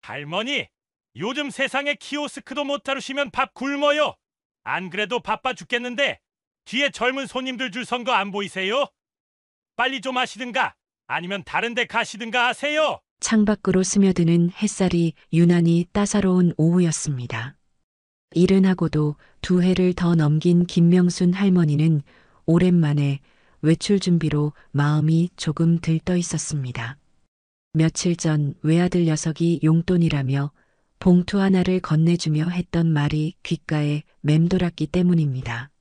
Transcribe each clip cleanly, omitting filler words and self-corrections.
할머니, 요즘 세상에 키오스크도 못 다루시면 밥 굶어요. 안 그래도 바빠 죽겠는데 뒤에 젊은 손님들 줄 선 거 안 보이세요? 빨리 좀 하시든가 아니면 다른 데 가시든가 하세요. 창밖으로 스며드는 햇살이 유난히 따사로운 오후였습니다. 일은 하고도 2해를 더 넘긴 김명순 할머니는 오랜만에 외출 준비로 마음이 조금 들떠 있었습니다. 며칠 전 외아들 녀석이 용돈이라며 봉투 하나를 건네주며 했던 말이 귓가에 맴돌았기 때문입니다.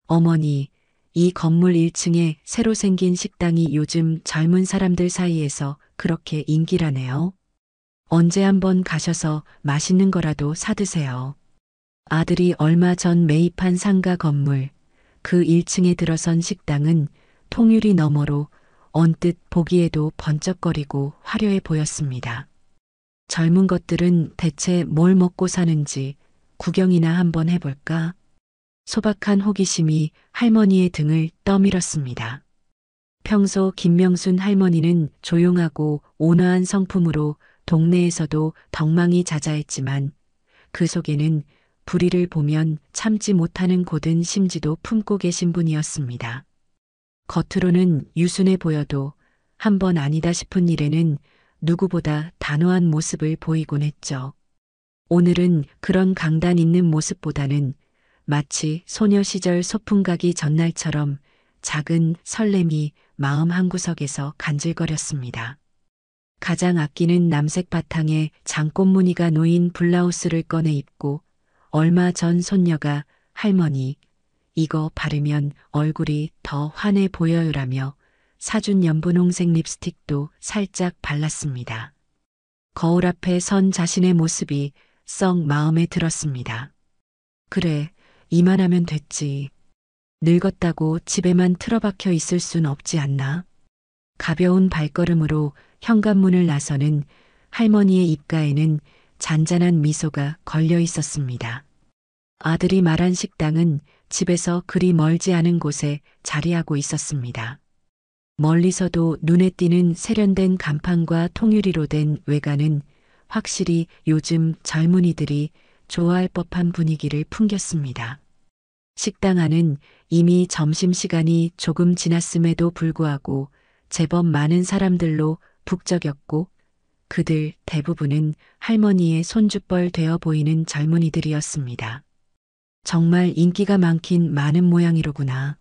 어머니, 이 건물 1층에 새로 생긴 식당이 요즘 젊은 사람들 사이에서 그렇게 인기라네요. 언제 한번 가셔서 맛있는 거라도 사드세요. 아들이 얼마 전 매입한 상가 건물, 그 1층에 들어선 식당은 통유리 너머로 언뜻 보기에도 번쩍거리고 화려해 보였습니다. 젊은 것들은 대체 뭘 먹고 사는지 구경이나 한번 해볼까? 소박한 호기심이 할머니의 등을 떠밀었습니다. 평소 김명순 할머니는 조용하고 온화한 성품으로 동네에서도 덕망이 자자했지만 그 속에는 불의를 보면 참지 못하는 고든 심지도 품고 계신 분이었습니다. 겉으로는 유순해 보여도 한 번 아니다 싶은 일에는 누구보다 단호한 모습을 보이곤 했죠. 오늘은 그런 강단 있는 모습보다는 마치 소녀 시절 소풍 가기 전날처럼 작은 설렘이 마음 한구석에서 간질거렸습니다. 가장 아끼는 남색 바탕에 장꽃무늬가 놓인 블라우스를 꺼내 입고 얼마 전 손녀가 할머니, 이거 바르면 얼굴이 더 환해 보여요라며 사준 연분홍색 립스틱도 살짝 발랐습니다. 거울 앞에 선 자신의 모습이 썩 마음에 들었습니다. 그래, 이만하면 됐지. 늙었다고 집에만 틀어박혀 있을 순 없지 않나? 가벼운 발걸음으로 현관문을 나서는 할머니의 입가에는 잔잔한 미소가 걸려 있었습니다. 아들이 말한 식당은 집에서 그리 멀지 않은 곳에 자리하고 있었습니다. 멀리서도 눈에 띄는 세련된 간판과 통유리로 된 외관은 확실히 요즘 젊은이들이 좋아할 법한 분위기를 풍겼습니다. 식당 안은 이미 점심시간이 조금 지났음에도 불구하고 제법 많은 사람들로 북적였고 그들 대부분은 할머니의 손주뻘 되어 보이는 젊은이들이었습니다. 정말 인기가 많긴 많은 모양이로구나.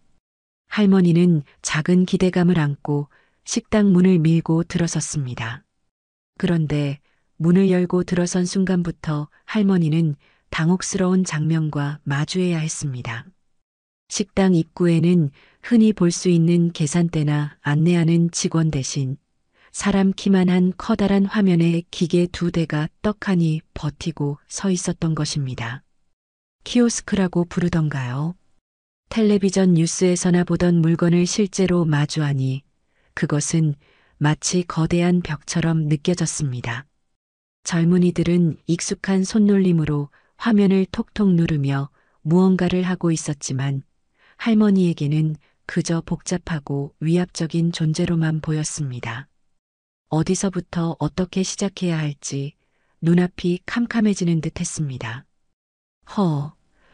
할머니는 작은 기대감을 안고 식당 문을 밀고 들어섰습니다. 그런데 문을 열고 들어선 순간부터 할머니는 당혹스러운 장면과 마주해야 했습니다. 식당 입구에는 흔히 볼 수 있는 계산대나 안내하는 직원 대신 사람 키만한 커다란 화면에 기계 2대가 떡하니 버티고 서 있었던 것입니다. 키오스크라고 부르던가요? 텔레비전 뉴스에서나 보던 물건을 실제로 마주하니 그것은 마치 거대한 벽처럼 느껴졌습니다. 젊은이들은 익숙한 손놀림으로 화면을 톡톡 누르며 무언가를 하고 있었지만 할머니에게는 그저 복잡하고 위압적인 존재로만 보였습니다. 어디서부터 어떻게 시작해야 할지 눈앞이 캄캄해지는 듯 했습니다.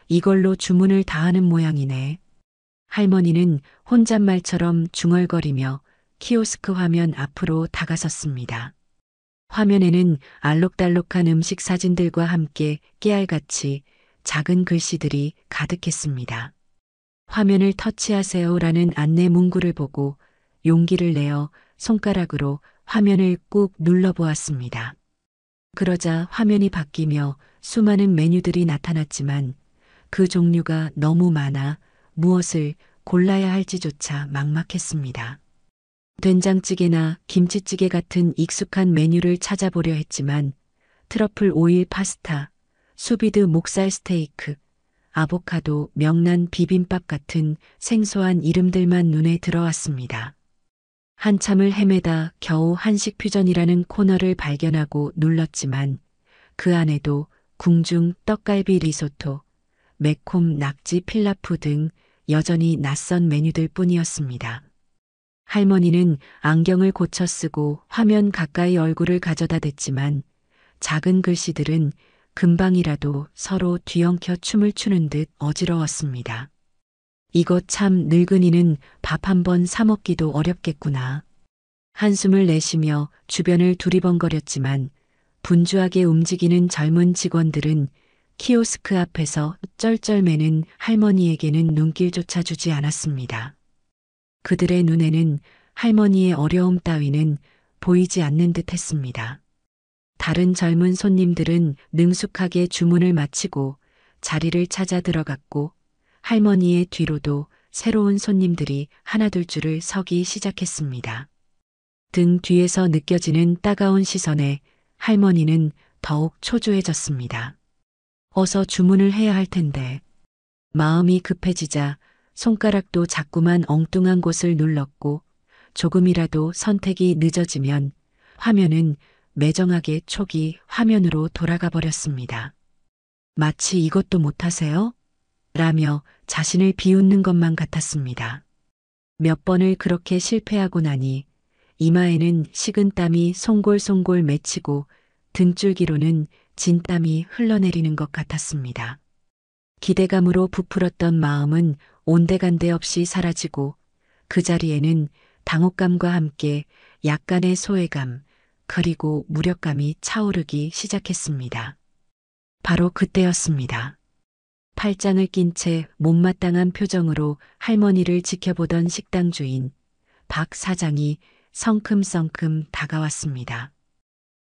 이걸로 주문을 다 하는 모양이네. 할머니는 혼잣말처럼 중얼거리며 키오스크 화면 앞으로 다가섰습니다. 화면에는 알록달록한 음식 사진들과 함께 깨알같이 작은 글씨들이 가득했습니다. 화면을 터치하세요라는 안내 문구를 보고 용기를 내어 손가락으로 화면을 꾹 눌러보았습니다. 그러자 화면이 바뀌며 수많은 메뉴들이 나타났지만 그 종류가 너무 많아 무엇을 골라야 할지조차 막막했습니다. 된장찌개나 김치찌개 같은 익숙한 메뉴를 찾아보려 했지만 트러플 오일 파스타, 수비드 목살 스테이크, 아보카도 명란 비빔밥 같은 생소한 이름들만 눈에 들어왔습니다. 한참을 헤매다 겨우 한식 퓨전이라는 코너를 발견하고 눌렀지만 그 안에도 궁중 떡갈비 리소토, 매콤 낙지 필라프 등 여전히 낯선 메뉴들 뿐이었습니다. 할머니는 안경을 고쳐 쓰고 화면 가까이 얼굴을 가져다 댔지만 작은 글씨들은 금방이라도 서로 뒤엉켜 춤을 추는 듯 어지러웠습니다. 이것 참 늙은이는 밥 한 번 사 먹기도 어렵겠구나. 한숨을 내쉬며 주변을 두리번거렸지만 분주하게 움직이는 젊은 직원들은 키오스크 앞에서 쩔쩔매는 할머니에게는 눈길조차 주지 않았습니다. 그들의 눈에는 할머니의 어려움 따위는 보이지 않는 듯 했습니다. 다른 젊은 손님들은 능숙하게 주문을 마치고 자리를 찾아 들어갔고 할머니의 뒤로도 새로운 손님들이 하나둘 줄을 서기 시작했습니다. 등 뒤에서 느껴지는 따가운 시선에 할머니는 더욱 초조해졌습니다. 어서 주문을 해야 할 텐데. 마음이 급해지자 손가락도 자꾸만 엉뚱한 곳을 눌렀고 조금이라도 선택이 늦어지면 화면은 매정하게 촉이 화면으로 돌아가 버렸습니다. 마치 이것도 못하세요? 라며 자신을 비웃는 것만 같았습니다. 몇 번을 그렇게 실패하고 나니 이마에는 식은땀이 송골송골 맺히고 등줄기로는 진땀이 흘러내리는 것 같았습니다. 기대감으로 부풀었던 마음은 온데간데 없이 사라지고 그 자리에는 당혹감과 함께 약간의 소외감 그리고 무력감이 차오르기 시작했습니다. 바로 그때였습니다. 팔짱을 낀 채 못마땅한 표정으로 할머니를 지켜보던 식당 주인 박 사장이 성큼성큼 다가왔습니다.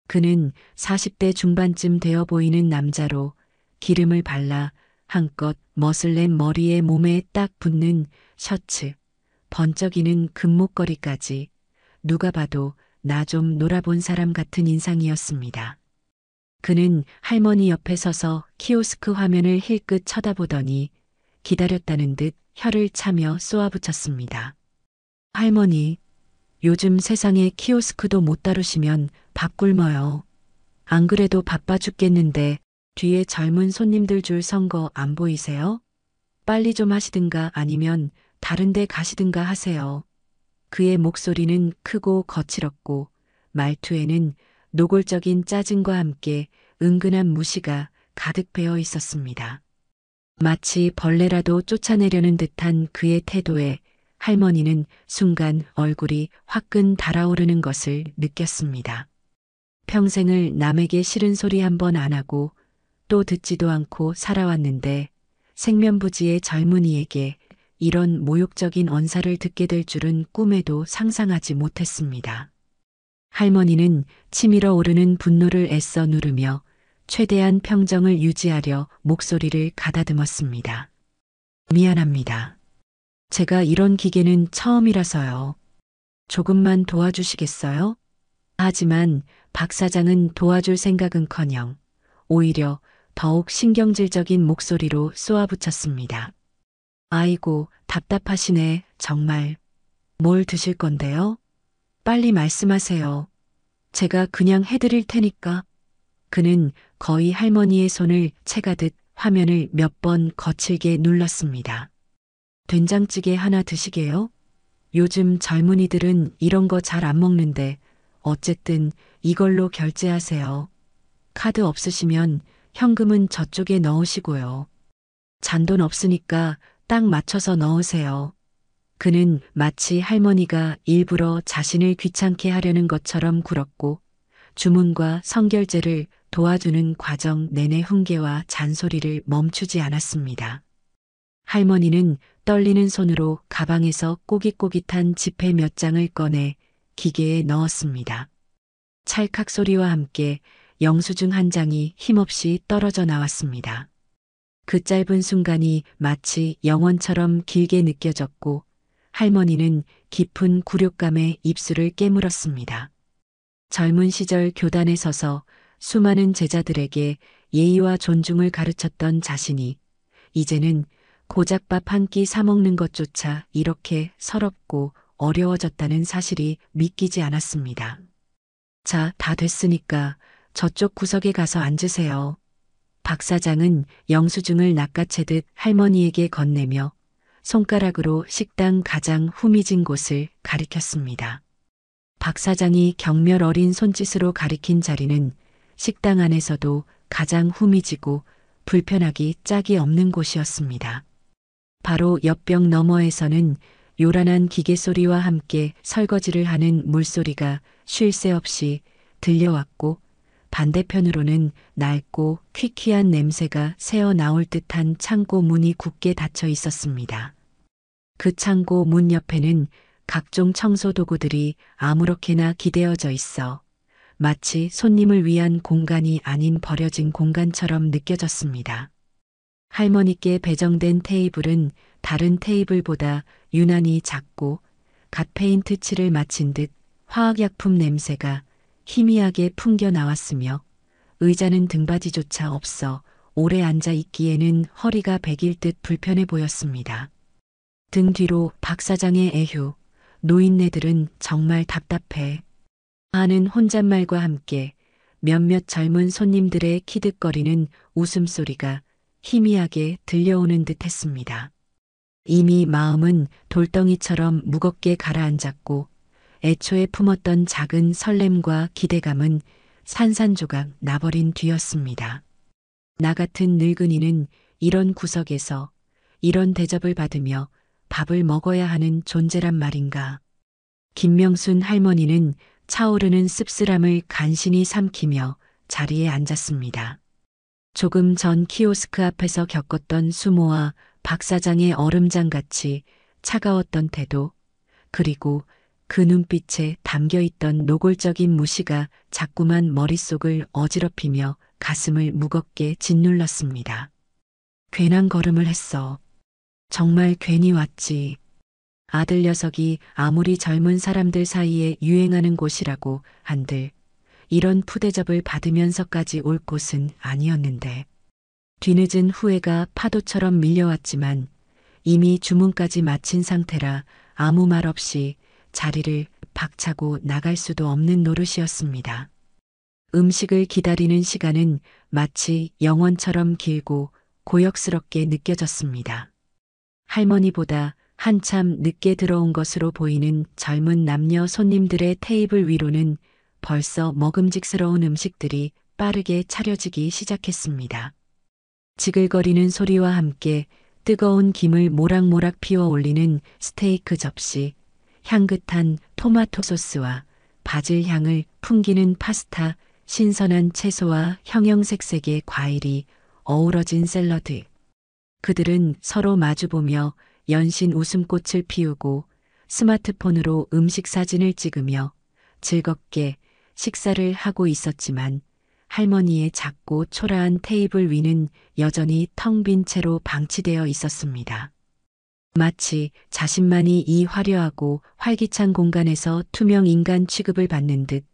그는 40대 중반쯤 되어 보이는 남자로 기름을 발라 한껏 멋을 낸 머리에 몸에 딱 붙는 셔츠, 번쩍이는 금목걸이까지 누가 봐도 나 좀 놀아본 사람 같은 인상이었습니다. 그는 할머니 옆에 서서 키오스크 화면을 힐끗 쳐다보더니 기다렸다는 듯 혀를 차며 쏘아붙였습니다. 할머니, 요즘 세상에 키오스크도 못 다루시면 밥 굶어요. 안 그래도 바빠 죽겠는데 뒤에 젊은 손님들 줄 선 거 안 보이세요? 빨리 좀 하시든가 아니면 다른 데 가시든가 하세요. 그의 목소리는 크고 거칠었고 말투에는 노골적인 짜증과 함께 은근한 무시가 가득 배어 있었습니다. 마치 벌레라도 쫓아내려는 듯한 그의 태도에 할머니는 순간 얼굴이 화끈 달아오르는 것을 느꼈습니다. 평생을 남에게 싫은 소리 한 번 안 하고 또 듣지도 않고 살아왔는데 생면부지의 젊은이에게 이런 모욕적인 언사를 듣게 될 줄은 꿈에도 상상하지 못했습니다. 할머니는 치밀어 오르는 분노를 애써 누르며 최대한 평정을 유지하려 목소리를 가다듬었습니다. 미안합니다. 제가 이런 기계는 처음이라서요. 조금만 도와주시겠어요? 하지만 박 사장은 도와줄 생각은커녕 오히려 더욱 신경질적인 목소리로 쏘아붙였습니다. 아이고, 답답하시네, 정말. 뭘 드실 건데요? 빨리 말씀하세요. 제가 그냥 해드릴 테니까. 그는 거의 할머니의 손을 채가듯 화면을 몇 번 거칠게 눌렀습니다. 된장찌개 하나 드시게요? 요즘 젊은이들은 이런 거 잘 안 먹는데 어쨌든 이걸로 결제하세요. 카드 없으시면 현금은 저쪽에 넣으시고요. 잔돈 없으니까 딱 맞춰서 넣으세요. 그는 마치 할머니가 일부러 자신을 귀찮게 하려는 것처럼 굴었고 주문과 선결제를 도와주는 과정 내내 훈계와 잔소리를 멈추지 않았습니다. 할머니는 떨리는 손으로 가방에서 꼬깃꼬깃한 지폐 몇 장을 꺼내 기계에 넣었습니다. 찰칵 소리와 함께 영수증 한 장이 힘없이 떨어져 나왔습니다. 그 짧은 순간이 마치 영원처럼 길게 느껴졌고 할머니는 깊은 굴욕감에 입술을 깨물었습니다. 젊은 시절 교단에 서서 수많은 제자들에게 예의와 존중을 가르쳤던 자신이 이제는 고작밥 한 끼 사먹는 것조차 이렇게 서럽고 어려워졌다는 사실이 믿기지 않았습니다. 자, 다 됐으니까 저쪽 구석에 가서 앉으세요. 박 사장은 영수증을 낚아채듯 할머니에게 건네며 손가락으로 식당 가장 후미진 곳을 가리켰습니다. 박 사장이 경멸 어린 손짓으로 가리킨 자리는 식당 안에서도 가장 후미지고 불편하기 짝이 없는 곳이었습니다. 바로 옆벽 너머에서는 요란한 기계 소리와 함께 설거지를 하는 물소리가 쉴 새 없이 들려왔고, 반대편으로는 낡고 퀴퀴한 냄새가 새어 나올 듯한 창고 문이 굳게 닫혀 있었습니다. 그 창고 문 옆에는 각종 청소 도구들이 아무렇게나 기대어져 있어 마치 손님을 위한 공간이 아닌 버려진 공간처럼 느껴졌습니다. 할머니께 배정된 테이블은 다른 테이블보다 유난히 작고 갓 페인트 칠을 마친 듯 화학약품 냄새가 희미하게 풍겨 나왔으며, 의자는 등받이조차 없어 오래 앉아 있기에는 허리가 베길 듯 불편해 보였습니다. 등 뒤로 박 사장의 애휴, 노인네들은 정말 답답해 하는 혼잣말과 함께 몇몇 젊은 손님들의 키득거리는 웃음소리가 희미하게 들려오는 듯 했습니다. 이미 마음은 돌덩이처럼 무겁게 가라앉았고, 애초에 품었던 작은 설렘과 기대감은 산산조각 나버린 뒤였습니다. 나 같은 늙은이는 이런 구석에서 이런 대접을 받으며 밥을 먹어야 하는 존재란 말인가. 김명순 할머니는 차오르는 씁쓸함을 간신히 삼키며 자리에 앉았습니다. 조금 전 키오스크 앞에서 겪었던 수모와 박 사장의 얼음장같이 차가웠던 태도, 그리고 그 눈빛에 담겨있던 노골적인 무시가 자꾸만 머릿속을 어지럽히며 가슴을 무겁게 짓눌렀습니다. 괜한 걸음을 했어. 정말 괜히 왔지. 아들 녀석이 아무리 젊은 사람들 사이에 유행하는 곳이라고 한들 이런 푸대접을 받으면서까지 올 곳은 아니었는데. 뒤늦은 후회가 파도처럼 밀려왔지만 이미 주문까지 마친 상태라 아무 말 없이 자리를 박차고 나갈 수도 없는 노릇이었습니다. 음식을 기다리는 시간은 마치 영원처럼 길고 고역스럽게 느껴졌습니다. 할머니보다 한참 늦게 들어온 것으로 보이는 젊은 남녀 손님들의 테이블 위로는 벌써 먹음직스러운 음식들이 빠르게 차려지기 시작했습니다. 지글거리는 소리와 함께 뜨거운 김을 모락모락 피워 올리는 스테이크 접시, 향긋한 토마토 소스와 바질 향을 풍기는 파스타, 신선한 채소와 형형색색의 과일이 어우러진 샐러드. 그들은 서로 마주보며 연신 웃음꽃을 피우고 스마트폰으로 음식 사진을 찍으며 즐겁게 식사를 하고 있었지만, 할머니의 작고 초라한 테이블 위는 여전히 텅 빈 채로 방치되어 있었습니다. 마치 자신만이 이 화려하고 활기찬 공간에서 투명 인간 취급을 받는 듯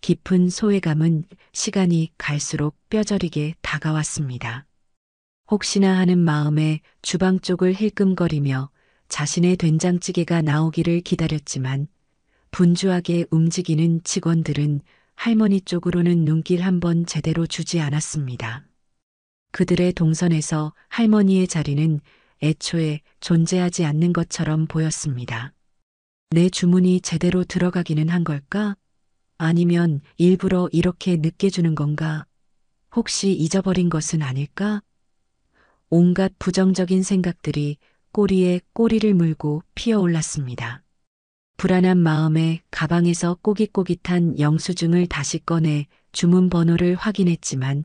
깊은 소외감은 시간이 갈수록 뼈저리게 다가왔습니다. 혹시나 하는 마음에 주방 쪽을 힐끔거리며 자신의 된장찌개가 나오기를 기다렸지만, 분주하게 움직이는 직원들은 할머니 쪽으로는 눈길 한번 제대로 주지 않았습니다. 그들의 동선에서 할머니의 자리는 애초에 존재하지 않는 것처럼 보였습니다. 내 주문이 제대로 들어가기는 한 걸까? 아니면 일부러 이렇게 늦게 주는 건가? 혹시 잊어버린 것은 아닐까? 온갖 부정적인 생각들이 꼬리에 꼬리를 물고 피어올랐습니다. 불안한 마음에 가방에서 꼬깃꼬깃한 영수증을 다시 꺼내 주문 번호를 확인했지만,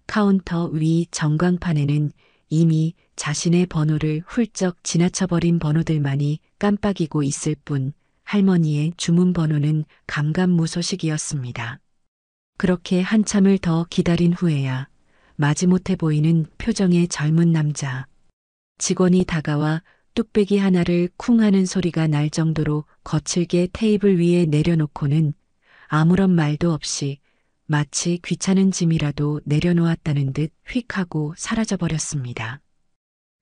카운터 위 전광판에는 이미 자신의 번호를 훌쩍 지나쳐버린 번호들만이 깜빡이고 있을 뿐, 할머니의 주문 번호는 감감무소식이었습니다. 그렇게 한참을 더 기다린 후에야 마지못해 보이는 표정의 젊은 남자. 직원이 다가와 뚝배기 하나를 쿵 하는 소리가 날 정도로 거칠게 테이블 위에 내려놓고는 아무런 말도 없이 마치 귀찮은 짐이라도 내려놓았다는 듯 휙 하고 사라져버렸습니다.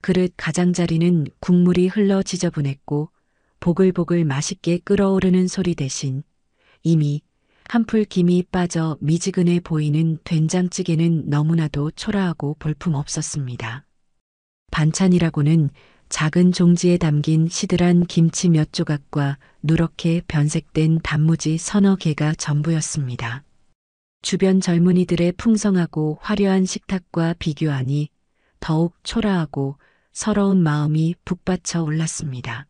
그릇 가장자리는 국물이 흘러 지저분했고, 보글보글 맛있게 끓어오르는 소리 대신 이미 한풀 김이 빠져 미지근해 보이는 된장찌개는 너무나도 초라하고 볼품없었습니다. 반찬이라고는 작은 종지에 담긴 시들한 김치 몇 조각과 누렇게 변색된 단무지 서너 개가 전부였습니다. 주변 젊은이들의 풍성하고 화려한 식탁과 비교하니 더욱 초라하고 서러운 마음이 북받쳐 올랐습니다.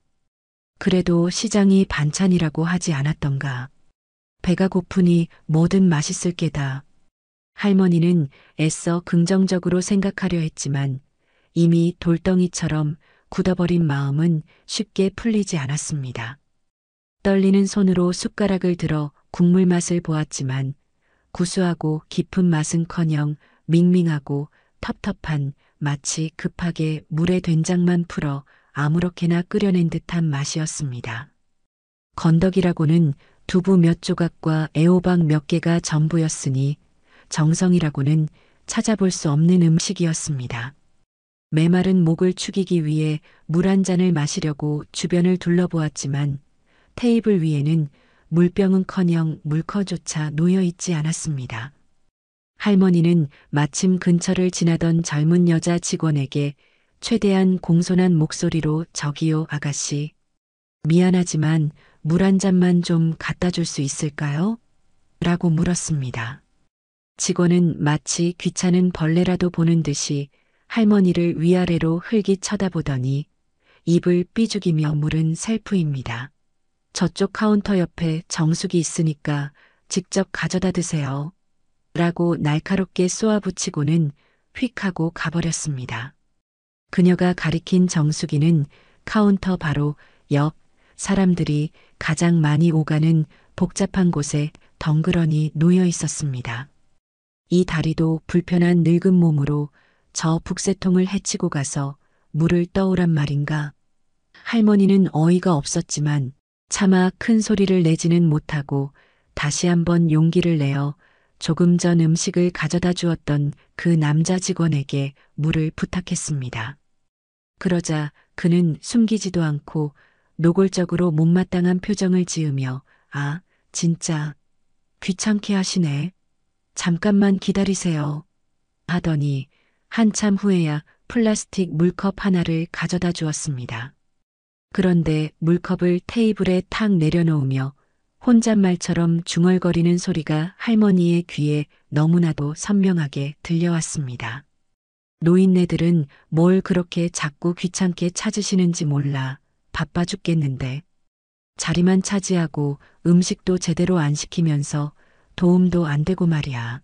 그래도 시장이 반찬이라고 하지 않았던가. 배가 고프니 뭐든 맛있을 게다. 할머니는 애써 긍정적으로 생각하려 했지만 이미 돌덩이처럼 굳어버린 마음은 쉽게 풀리지 않았습니다. 떨리는 손으로 숟가락을 들어 국물 맛을 보았지만 구수하고 깊은 맛은커녕 밍밍하고 텁텁한 마치 급하게 물에 된장만 풀어 아무렇게나 끓여낸 듯한 맛이었습니다. 건더기라고는 두부 몇 조각과 애호박 몇 개가 전부였으니 정성이라고는 찾아볼 수 없는 음식이었습니다. 메마른 목을 축이기 위해 물 한 잔을 마시려고 주변을 둘러보았지만 테이블 위에는 물병은커녕 물컵조차 놓여 있지 않았습니다. 할머니는 마침 근처를 지나던 젊은 여자 직원에게 최대한 공손한 목소리로 저기요 아가씨. 미안하지만 물 한 잔만 좀 갖다 줄 수 있을까요? 라고 물었습니다. 직원은 마치 귀찮은 벌레라도 보는 듯이 할머니를 위아래로 흘깃 쳐다보더니 입을 삐죽이며 물은 셀프입니다. 저쪽 카운터 옆에 정수기 있으니까 직접 가져다 드세요. 라고 날카롭게 쏘아붙이고는 휙 하고 가버렸습니다. 그녀가 가리킨 정수기는 카운터 바로 옆 사람들이 가장 많이 오가는 복잡한 곳에 덩그러니 놓여 있었습니다. 이 다리도 불편한 늙은 몸으로 저 북새통을 헤치고 가서 물을 떠오란 말인가. 할머니는 어이가 없었지만 차마 큰 소리를 내지는 못하고 다시 한번 용기를 내어 조금 전 음식을 가져다 주었던 그 남자 직원에게 물을 부탁했습니다. 그러자 그는 숨기지도 않고 노골적으로 못마땅한 표정을 지으며 아, 진짜 귀찮게 하시네. 잠깐만 기다리세요. 하더니 한참 후에야 플라스틱 물컵 하나를 가져다 주었습니다. 그런데 물컵을 테이블에 탁 내려놓으며 혼잣말처럼 중얼거리는 소리가 할머니의 귀에 너무나도 선명하게 들려왔습니다. 노인네들은 뭘 그렇게 자꾸 귀찮게 찾으시는지 몰라 바빠 죽겠는데 자리만 차지하고 음식도 제대로 안 시키면서 도움도 안 되고 말이야.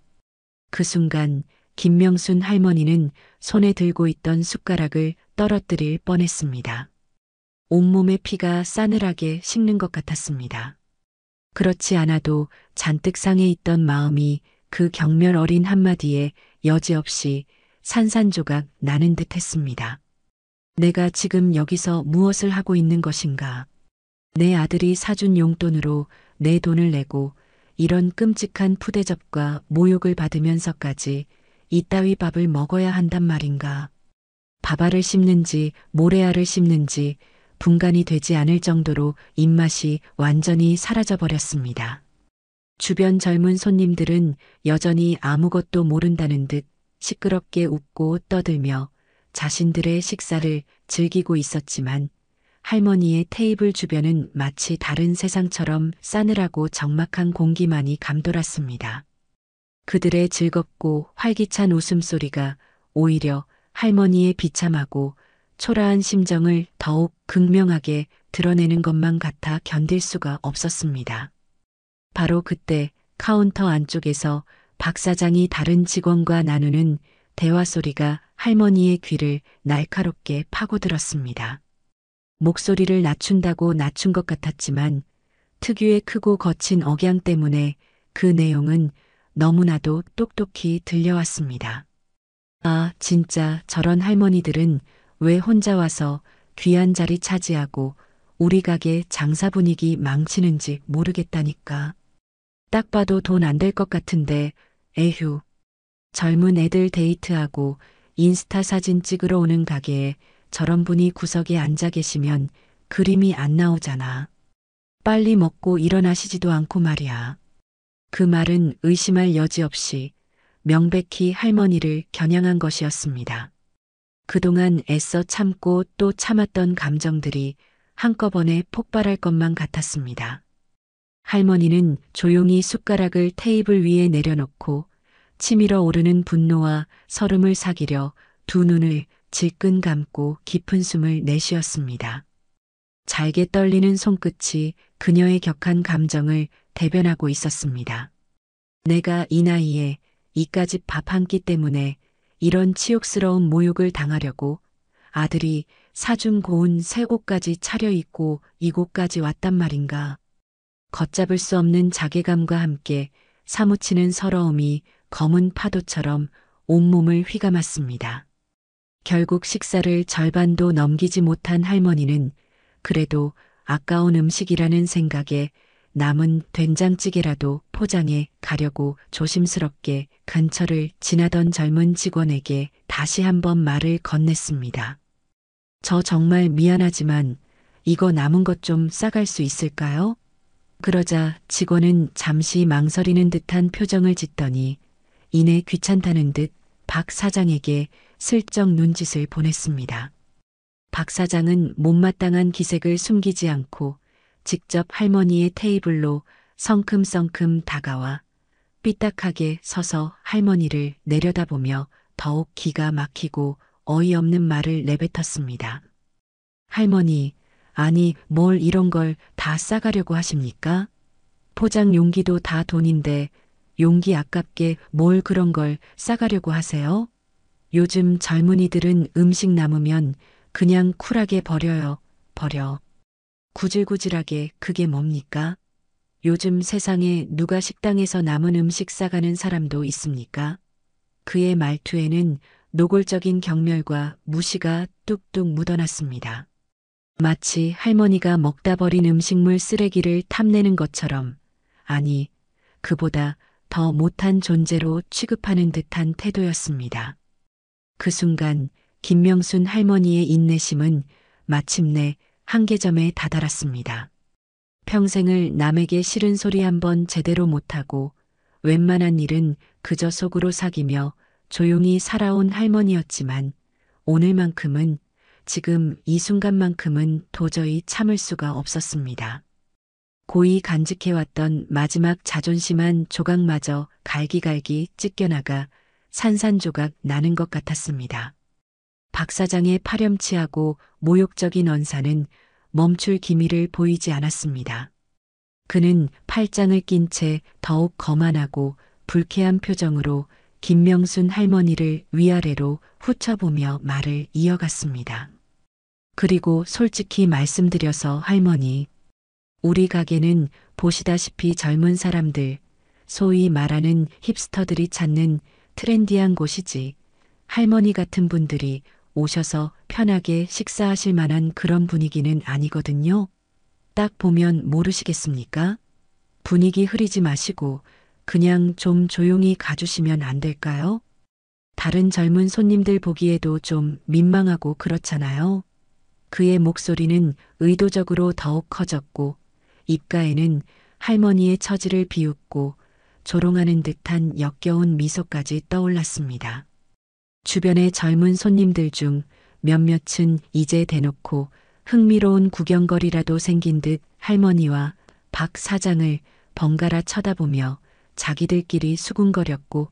그 순간 김명순 할머니는 손에 들고 있던 숟가락을 떨어뜨릴 뻔했습니다. 온몸에 피가 싸늘하게 식는 것 같았습니다. 그렇지 않아도 잔뜩 상해 있던 마음이 그 경멸 어린 한마디에 여지없이 산산조각 나는 듯 했습니다. 내가 지금 여기서 무엇을 하고 있는 것인가? 내 아들이 사준 용돈으로 내 돈을 내고 이런 끔찍한 푸대접과 모욕을 받으면서까지 이따위 밥을 먹어야 한단 말인가? 밥알을 씹는지 모래알을 씹는지 분간이 되지 않을 정도로 입맛이 완전히 사라져버렸습니다. 주변 젊은 손님들은 여전히 아무것도 모른다는 듯 시끄럽게 웃고 떠들며 자신들의 식사를 즐기고 있었지만 할머니의 테이블 주변은 마치 다른 세상처럼 싸늘하고 적막한 공기만이 감돌았습니다. 그들의 즐겁고 활기찬 웃음소리가 오히려 할머니의 비참하고 초라한 심정을 더욱 극명하게 드러내는 것만 같아 견딜 수가 없었습니다. 바로 그때 카운터 안쪽에서 박 사장이 다른 직원과 나누는 대화 소리가 할머니의 귀를 날카롭게 파고들었습니다. 목소리를 낮춘다고 낮춘 것 같았지만 특유의 크고 거친 억양 때문에 그 내용은 너무나도 똑똑히 들려왔습니다. 아, 진짜 저런 할머니들은 왜 혼자 와서 귀한 자리 차지하고 우리 가게 장사 분위기 망치는지 모르겠다니까. 딱 봐도 돈 안 될 것 같은데 에휴. 젊은 애들 데이트하고 인스타 사진 찍으러 오는 가게에 저런 분이 구석에 앉아 계시면 그림이 안 나오잖아. 빨리 먹고 일어나시지도 않고 말이야. 그 말은 의심할 여지 없이 명백히 할머니를 겨냥한 것이었습니다. 그동안 애써 참고 또 참았던 감정들이 한꺼번에 폭발할 것만 같았습니다. 할머니는 조용히 숟가락을 테이블 위에 내려놓고 치밀어 오르는 분노와 설움을 사기려 두 눈을 질끈 감고 깊은 숨을 내쉬었습니다. 잘게 떨리는 손끝이 그녀의 격한 감정을 대변하고 있었습니다. 내가 이 나이에 이까짓 밥 한 끼 때문에 이런 치욕스러운 모욕을 당하려고 아들이 사준 고운 새 옷까지 차려입고 이곳까지 왔단 말인가. 걷잡을 수 없는 자괴감과 함께 사무치는 서러움이 검은 파도처럼 온몸을 휘감았습니다. 결국 식사를 절반도 넘기지 못한 할머니는 그래도 아까운 음식이라는 생각에 남은 된장찌개라도 포장해 가려고 조심스럽게 근처를 지나던 젊은 직원에게 다시 한번 말을 건넸습니다. 저 정말 미안하지만 이거 남은 것 좀 싸갈 수 있을까요? 그러자 직원은 잠시 망설이는 듯한 표정을 짓더니 이내 귀찮다는 듯 박 사장에게 슬쩍 눈짓을 보냈습니다. 박 사장은 못마땅한 기색을 숨기지 않고 직접 할머니의 테이블로 성큼성큼 다가와 삐딱하게 서서 할머니를 내려다보며 더욱 기가 막히고 어이없는 말을 내뱉었습니다. 할머니, 아니 뭘 이런 걸 다 싸가려고 하십니까? 포장 용기도 다 돈인데 용기 아깝게 뭘 그런 걸 싸가려고 하세요? 요즘 젊은이들은 음식 남으면 그냥 쿨하게 버려요. 버려. 구질구질하게 그게 뭡니까? 요즘 세상에 누가 식당에서 남은 음식 싸가는 사람도 있습니까? 그의 말투에는 노골적인 경멸과 무시가 뚝뚝 묻어났습니다. 마치 할머니가 먹다 버린 음식물 쓰레기를 탐내는 것처럼, 아니, 그보다 더 못한 존재로 취급하는 듯한 태도였습니다. 그 순간 김명순 할머니의 인내심은 마침내 한계점에 다다랐습니다. 평생을 남에게 싫은 소리 한번 제대로 못하고 웬만한 일은 그저 속으로 사귀며 조용히 살아온 할머니였지만 오늘만큼은 지금 이 순간만큼은 도저히 참을 수가 없었습니다. 고이 간직해왔던 마지막 자존심 조각마저 갈기갈기 찢겨나가 산산조각 나는 것 같았습니다. 박 사장의 파렴치하고 모욕적인 언사는 멈출 기미를 보이지 않았습니다. 그는 팔짱을 낀 채 더욱 거만하고 불쾌한 표정으로 김명순 할머니를 위아래로 훑어보며 말을 이어갔습니다. 그리고 솔직히 말씀드려서 할머니, 우리 가게는 보시다시피 젊은 사람들, 소위 말하는 힙스터들이 찾는 트렌디한 곳이지 할머니 같은 분들이 오셔서 편하게 식사하실 만한 그런 분위기는 아니거든요. 딱 보면 모르시겠습니까? 분위기 흐리지 마시고 그냥 좀 조용히 가주시면 안 될까요? 다른 젊은 손님들 보기에도 좀 민망하고 그렇잖아요. 그의 목소리는 의도적으로 더욱 커졌고 입가에는 할머니의 처지를 비웃고 조롱하는 듯한 역겨운 미소까지 떠올랐습니다. 주변의 젊은 손님들 중 몇몇은 이제 대놓고 흥미로운 구경거리라도 생긴 듯 할머니와 박 사장을 번갈아 쳐다보며 자기들끼리 수군거렸고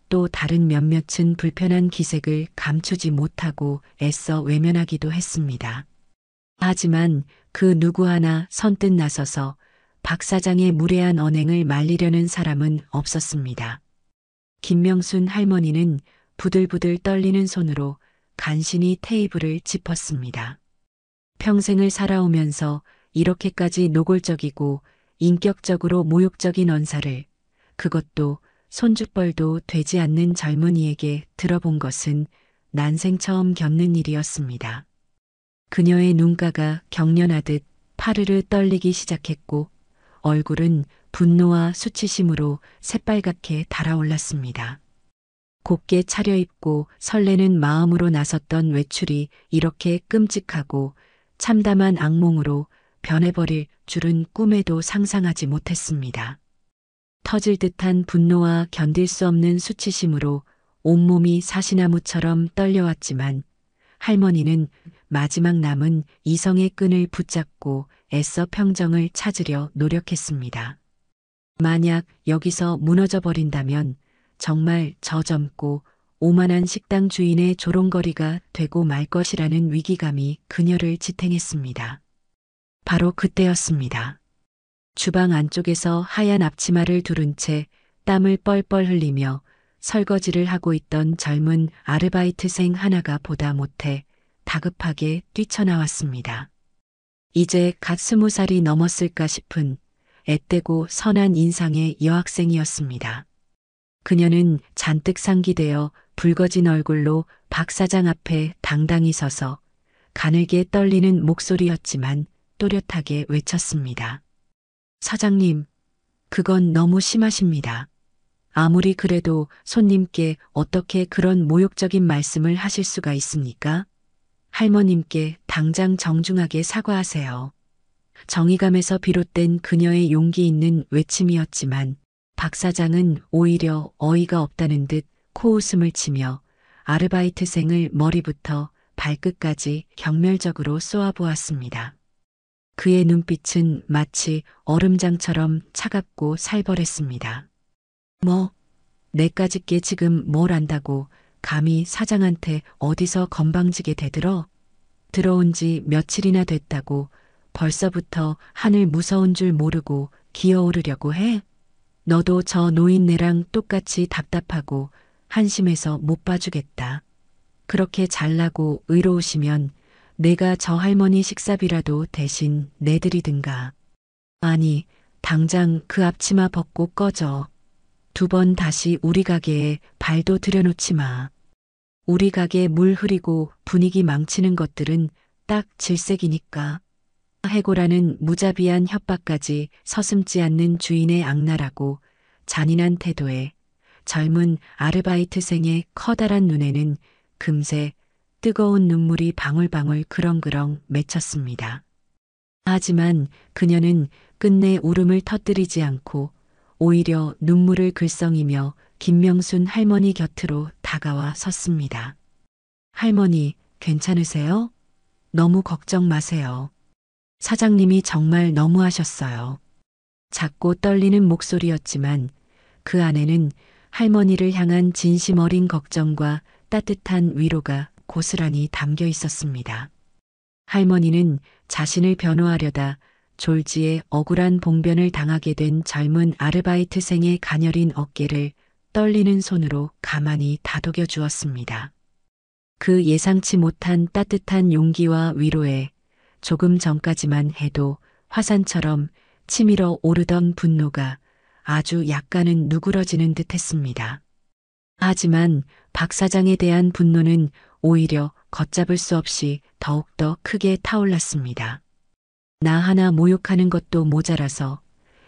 또 다른 몇몇은 불편한 기색을 감추지 못하고 애써 외면하기도 했습니다. 하지만 그 누구 하나 선뜻 나서서 박 사장의 무례한 언행을 말리려는 사람은 없었습니다. 김명순 할머니는 부들부들 떨리는 손으로 간신히 테이블을 짚었습니다. 평생을 살아오면서 이렇게까지 노골적이고 인격적으로 모욕적인 언사를, 그것도 손주뻘도 되지 않는 젊은이에게 들어본 것은 난생 처음 겪는 일이었습니다. 그녀의 눈가가 경련하듯 파르르 떨리기 시작했고 얼굴은 분노와 수치심으로 새빨갛게 달아올랐습니다. 곱게 차려입고 설레는 마음으로 나섰던 외출이 이렇게 끔찍하고 참담한 악몽으로 변해버릴 줄은 꿈에도 상상하지 못했습니다. 터질 듯한 분노와 견딜 수 없는 수치심으로 온몸이 사시나무처럼 떨려왔지만 할머니는 마지막 남은 이성의 끈을 붙잡고 애써 평정을 찾으려 노력했습니다. 만약 여기서 무너져 버린다면 정말 저 젊고 오만한 식당 주인의 조롱거리가 되고 말 것이라는 위기감이 그녀를 지탱했습니다. 바로 그때였습니다. 주방 안쪽에서 하얀 앞치마를 두른 채 땀을 뻘뻘 흘리며 설거지를 하고 있던 젊은 아르바이트생 하나가 보다 못해 다급하게 뛰쳐나왔습니다. 이제 갓 20살이 넘었을까 싶은 앳되고 선한 인상의 여학생이었습니다. 그녀는 잔뜩 상기되어 붉어진 얼굴로 박 사장 앞에 당당히 서서 가늘게 떨리는 목소리였지만 또렷하게 외쳤습니다. 사장님, 그건 너무 심하십니다. 아무리 그래도 손님께 어떻게 그런 모욕적인 말씀을 하실 수가 있습니까? 할머님께 당장 정중하게 사과하세요. 정의감에서 비롯된 그녀의 용기 있는 외침이었지만 박 사장은 오히려 어이가 없다는 듯 코웃음을 치며 아르바이트생을 머리부터 발끝까지 경멸적으로 쏘아보았습니다. 그의 눈빛은 마치 얼음장처럼 차갑고 살벌했습니다. 뭐, 내까짓게 지금 뭘 안다고 감히 사장한테 어디서 건방지게 대들어? 들어온 지 며칠이나 됐다고 벌써부터 하늘 무서운 줄 모르고 기어오르려고 해? 너도 저 노인네랑 똑같이 답답하고 한심해서 못 봐주겠다. 그렇게 잘나고 의로우시면 내가 저 할머니 식사비라도 대신 내드리든가. 아니, 당장 그 앞치마 벗고 꺼져. 2번 다시 우리 가게에 발도 들여놓지 마. 우리 가게 물 흐리고 분위기 망치는 것들은 딱 질색이니까. 해고라는 무자비한 협박까지 서슴지 않는 주인의 악랄하고 잔인한 태도에 젊은 아르바이트생의 커다란 눈에는 금세 뜨거운 눈물이 방울방울 그렁그렁 맺혔습니다. 하지만 그녀는 끝내 울음을 터뜨리지 않고 오히려 눈물을 글썽이며 김명순 할머니 곁으로 다가와 섰습니다. 할머니, 괜찮으세요? 너무 걱정 마세요. 사장님이 정말 너무하셨어요. 작고 떨리는 목소리였지만 그 안에는 할머니를 향한 진심 어린 걱정과 따뜻한 위로가 고스란히 담겨 있었습니다. 할머니는 자신을 변호하려다 졸지에 억울한 봉변을 당하게 된 젊은 아르바이트생의 가녀린 어깨를 떨리는 손으로 가만히 다독여 주었습니다. 그 예상치 못한 따뜻한 용기와 위로에 조금 전까지만 해도 화산처럼 치밀어 오르던 분노가 아주 약간은 누그러지는 듯했습니다. 하지만 박 사장에 대한 분노는 오히려 걷잡을 수 없이 더욱더 크게 타올랐습니다. 나 하나 모욕하는 것도 모자라서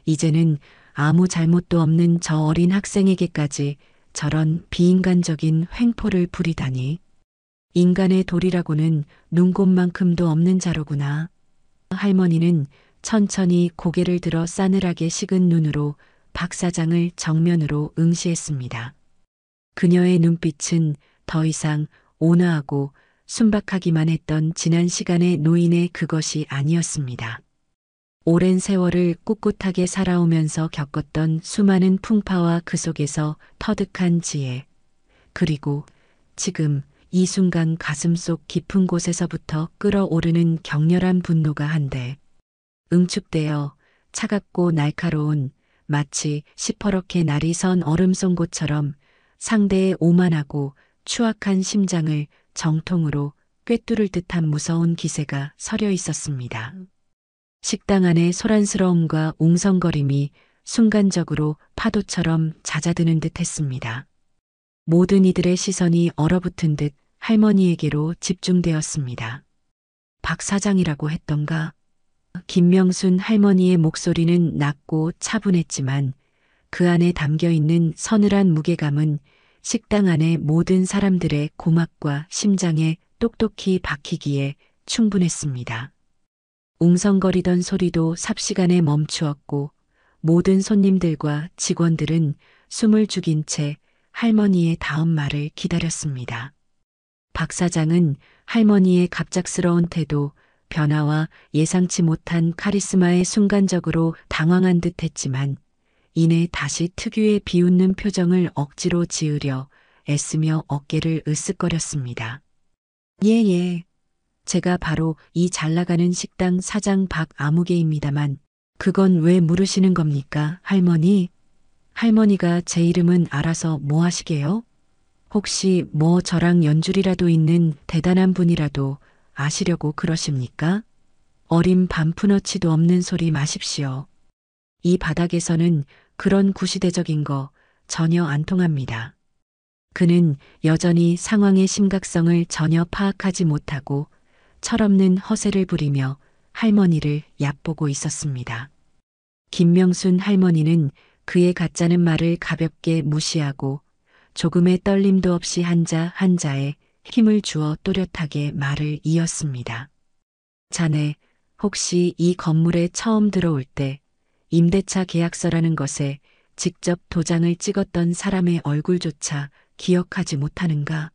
이제는 아무 잘못도 없는 저 어린 학생에게까지 저런 비인간적인 횡포를 부리다니. 인간의 도리라고는 눈곱만큼도 없는 자로구나. 할머니는 천천히 고개를 들어 싸늘하게 식은 눈으로 박 사장을 정면으로 응시했습니다. 그녀의 눈빛은 더 이상 온화하고 순박하기만 했던 지난 시간의 노인의 그것이 아니었습니다. 오랜 세월을 꿋꿋하게 살아오면서 겪었던 수많은 풍파와 그 속에서 터득한 지혜, 그리고 지금 이 순간 가슴속 깊은 곳에서부터 끓어오르는 격렬한 분노가 한데 응축되어 차갑고 날카로운 마치 시퍼렇게 날이 선 얼음송곳처럼 상대의 오만하고 추악한 심장을 정통으로 꿰뚫을 듯한 무서운 기세가 서려 있었습니다. 식당 안의 소란스러움과 웅성거림이 순간적으로 파도처럼 잦아드는 듯 했습니다. 모든 이들의 시선이 얼어붙은 듯 할머니에게로 집중되었습니다. 박 사장이라고 했던가? 김명순 할머니의 목소리는 낮고 차분했지만 그 안에 담겨있는 서늘한 무게감은 식당 안의 모든 사람들의 고막과 심장에 똑똑히 박히기에 충분했습니다. 웅성거리던 소리도 삽시간에 멈추었고 모든 손님들과 직원들은 숨을 죽인 채 할머니의 다음 말을 기다렸습니다. 박 사장은 할머니의 갑작스러운 태도, 변화와 예상치 못한 카리스마에 순간적으로 당황한 듯 했지만 이내 다시 특유의 비웃는 표정을 억지로 지으려 애쓰며 어깨를 으쓱거렸습니다. 예. 제가 바로 이 잘나가는 식당 사장 박아무개입니다만 그건 왜 물으시는 겁니까, 할머니? 할머니가 제 이름은 알아서 뭐 하시게요? 혹시 뭐 저랑 연줄이라도 있는 대단한 분이라도 아시려고 그러십니까? 어린 반푼어치도 없는 소리 마십시오. 이 바닥에서는 그런 구시대적인 거 전혀 안 통합니다. 그는 여전히 상황의 심각성을 전혀 파악하지 못하고 철없는 허세를 부리며 할머니를 얕보고 있었습니다. 김명순 할머니는 그의 가짜는 말을 가볍게 무시하고 조금의 떨림도 없이 한자 한자에 힘을 주어 또렷하게 말을 이었습니다. 자네, 혹시 이 건물에 처음 들어올 때 임대차 계약서라는 것에 직접 도장을 찍었던 사람의 얼굴조차 기억하지 못하는가?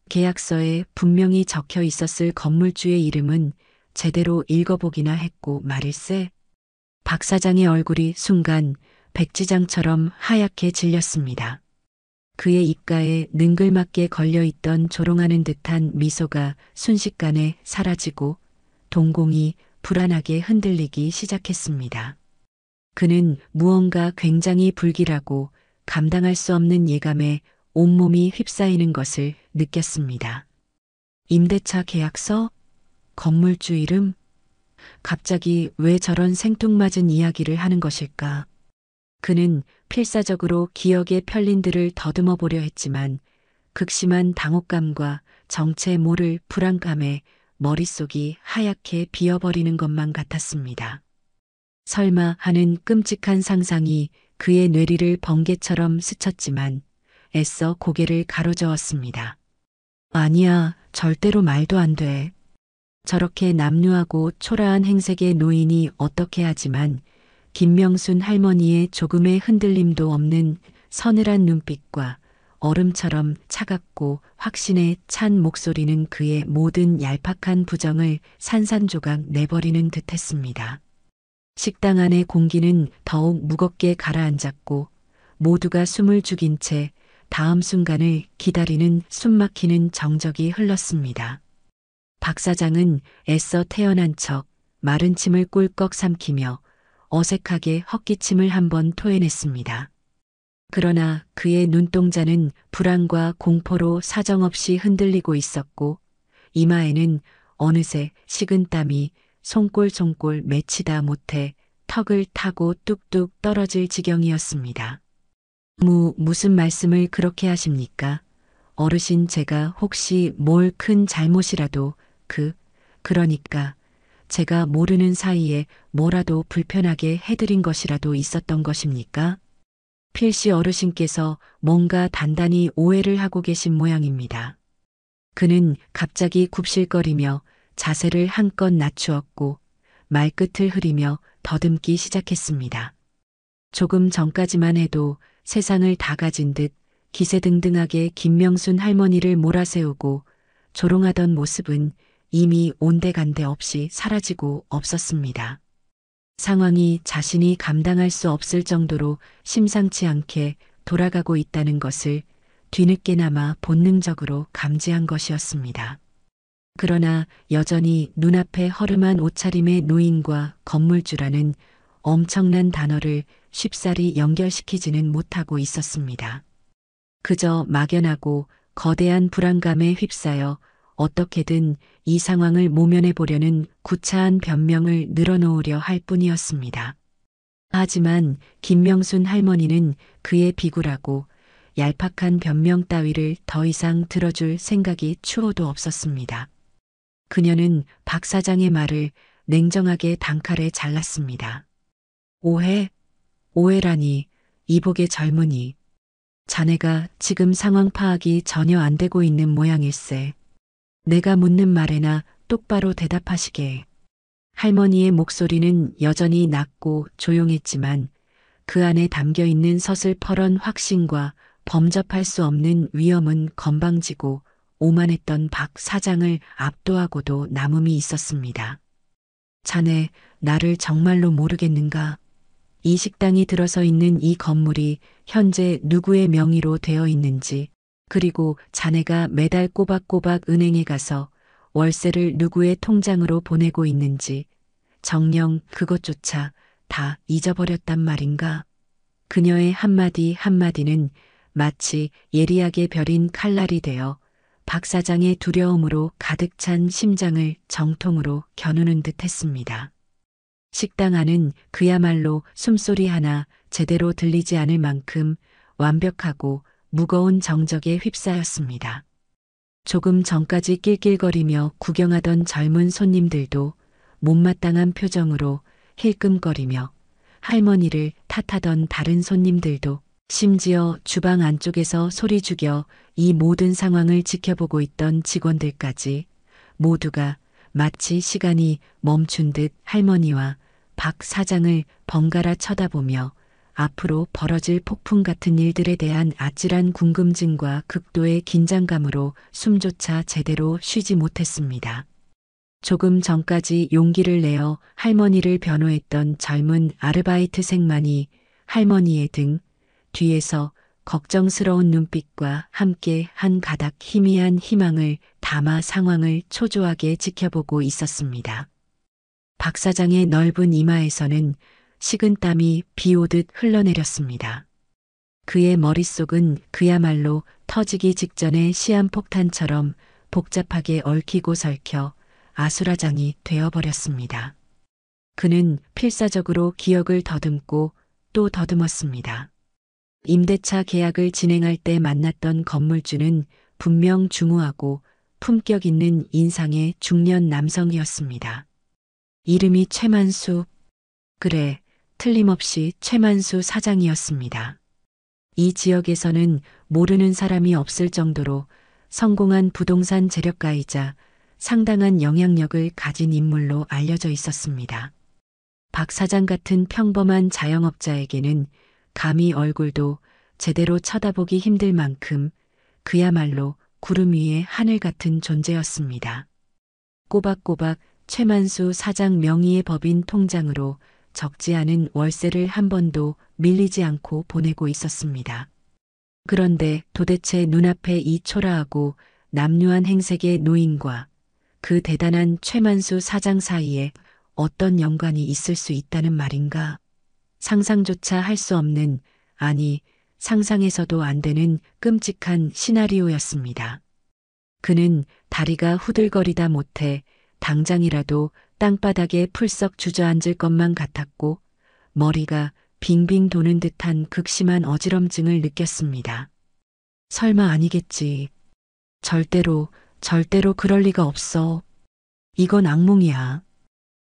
계약서에 분명히 적혀 있었을 건물주의 이름은 제대로 읽어보기나 했고 말일세. 박 사장의 얼굴이 순간 백지장처럼 하얗게 질렸습니다. 그의 입가에 능글맞게 걸려있던 조롱하는 듯한 미소가 순식간에 사라지고 동공이 불안하게 흔들리기 시작했습니다. 그는 무언가 굉장히 불길하고 감당할 수 없는 예감에 온몸이 휩싸이는 것을 느꼈습니다. 임대차 계약서? 건물주 이름? 갑자기 왜 저런 생뚱맞은 이야기를 하는 것일까? 그는 필사적으로 기억의 편린들을 더듬어 보려 했지만 극심한 당혹감과 정체 모를 불안감에 머릿속이 하얗게 비어버리는 것만 같았습니다. 설마 하는 끔찍한 상상이 그의 뇌리를 번개처럼 스쳤지만 애써 고개를 가로저었습니다. 아니야, 절대로 말도 안 돼. 저렇게 남루하고 초라한 행색의 노인이 어떻게 하지만 김명순 할머니의 조금의 흔들림도 없는 서늘한 눈빛과 얼음처럼 차갑고 확신에 찬 목소리는 그의 모든 얄팍한 부정을 산산조각 내버리는 듯했습니다. 식당 안의 공기는 더욱 무겁게 가라앉았고 모두가 숨을 죽인 채 다음 순간을 기다리는 숨막히는 정적이 흘렀습니다. 박 사장은 애써 태어난 척 마른 침을 꿀꺽 삼키며 어색하게 헛기침을 한번 토해냈습니다. 그러나 그의 눈동자는 불안과 공포로 사정없이 흔들리고 있었고 이마에는 어느새 식은땀이 송골송골 맺히다 못해 턱을 타고 뚝뚝 떨어질 지경이었습니다. 무슨 말씀을 그렇게 하십니까? 어르신 제가 혹시 뭘 큰 잘못이라도 그러니까 제가 모르는 사이에 뭐라도 불편하게 해드린 것이라도 있었던 것입니까? 필시 어르신께서 뭔가 단단히 오해를 하고 계신 모양입니다. 그는 갑자기 굽실거리며 자세를 한껏 낮추었고 말끝을 흐리며 더듬기 시작했습니다. 조금 전까지만 해도 세상을 다 가진 듯 기세등등하게 김명순 할머니를 몰아세우고 조롱하던 모습은 이미 온데간데 없이 사라지고 없었습니다. 상황이 자신이 감당할 수 없을 정도로 심상치 않게 돌아가고 있다는 것을 뒤늦게나마 본능적으로 감지한 것이었습니다. 그러나 여전히 눈앞에 허름한 옷차림의 노인과 건물주라는 엄청난 단어를 쉽사리 연결시키지는 못하고 있었습니다. 그저 막연하고 거대한 불안감에 휩싸여 어떻게든 이 상황을 모면해 보려는 구차한 변명을 늘어놓으려 할 뿐이었습니다. 하지만 김명순 할머니는 그의 비굴하고 얄팍한 변명 따위를 더 이상 들어줄 생각이 추호도 없었습니다. 그녀는 박 사장의 말을 냉정하게 단칼에 잘랐습니다. 오해라니, 이복의 젊은이. 자네가 지금 상황 파악이 전혀 안 되고 있는 모양일세. 내가 묻는 말에나 똑바로 대답하시게. 할머니의 목소리는 여전히 낮고 조용했지만 그 안에 담겨 있는 서슬퍼런 확신과 범접할 수 없는 위험은 건방지고 오만했던 박 사장을 압도하고도 남음이 있었습니다. 자네, 나를 정말로 모르겠는가? 이 식당이 들어서 있는 이 건물이 현재 누구의 명의로 되어 있는지, 그리고 자네가 매달 꼬박꼬박 은행에 가서 월세를 누구의 통장으로 보내고 있는지 정녕 그것조차 다 잊어버렸단 말인가. 그녀의 한마디 한마디는 마치 예리하게 벼린 칼날이 되어 박 사장의 두려움으로 가득 찬 심장을 정통으로 겨누는 듯 했습니다. 식당 안은 그야말로 숨소리 하나 제대로 들리지 않을 만큼 완벽하고 무거운 정적에 휩싸였습니다. 조금 전까지 낄낄거리며 구경하던 젊은 손님들도 못마땅한 표정으로 힐끔거리며, 할머니를 탓하던 다른 손님들도, 심지어 주방 안쪽에서 소리 죽여 이 모든 상황을 지켜보고 있던 직원들까지 모두가 마치 시간이 멈춘 듯 할머니와 박 사장을 번갈아 쳐다보며 앞으로 벌어질 폭풍 같은 일들에 대한 아찔한 궁금증과 극도의 긴장감으로 숨조차 제대로 쉬지 못했습니다. 조금 전까지 용기를 내어 할머니를 변호했던 젊은 아르바이트생만이 할머니의 등 뒤에서 걱정스러운 눈빛과 함께 한 가닥 희미한 희망을 담아 상황을 초조하게 지켜보고 있었습니다. 박 사장의 넓은 이마에서는 식은땀이 비 오듯 흘러내렸습니다. 그의 머릿속은 그야말로 터지기 직전의 시한폭탄처럼 복잡하게 얽히고 설켜 아수라장이 되어버렸습니다. 그는 필사적으로 기억을 더듬고 또 더듬었습니다. 임대차 계약을 진행할 때 만났던 건물주는 분명 중후하고 품격 있는 인상의 중년 남성이었습니다. 이름이 최만수. 그래, 틀림없이 최만수 사장이었습니다. 이 지역에서는 모르는 사람이 없을 정도로 성공한 부동산 재력가이자 상당한 영향력을 가진 인물로 알려져 있었습니다. 박 사장 같은 평범한 자영업자에게는 감히 얼굴도 제대로 쳐다보기 힘들 만큼 그야말로 구름 위의 하늘 같은 존재였습니다. 꼬박꼬박 최만수 사장 명의의 법인 통장으로 적지 않은 월세를 한 번도 밀리지 않고 보내고 있었습니다. 그런데 도대체 눈앞에 이 초라하고 남루한 행색의 노인과 그 대단한 최만수 사장 사이에 어떤 연관이 있을 수 있다는 말인가? 상상조차 할 수 없는, 아니 상상해서도 안 되는 끔찍한 시나리오였습니다. 그는 다리가 후들거리다 못해 당장이라도 땅바닥에 풀썩 주저앉을 것만 같았고 머리가 빙빙 도는 듯한 극심한 어지럼증을 느꼈습니다. 설마 아니겠지. 절대로 그럴 리가 없어. 이건 악몽이야.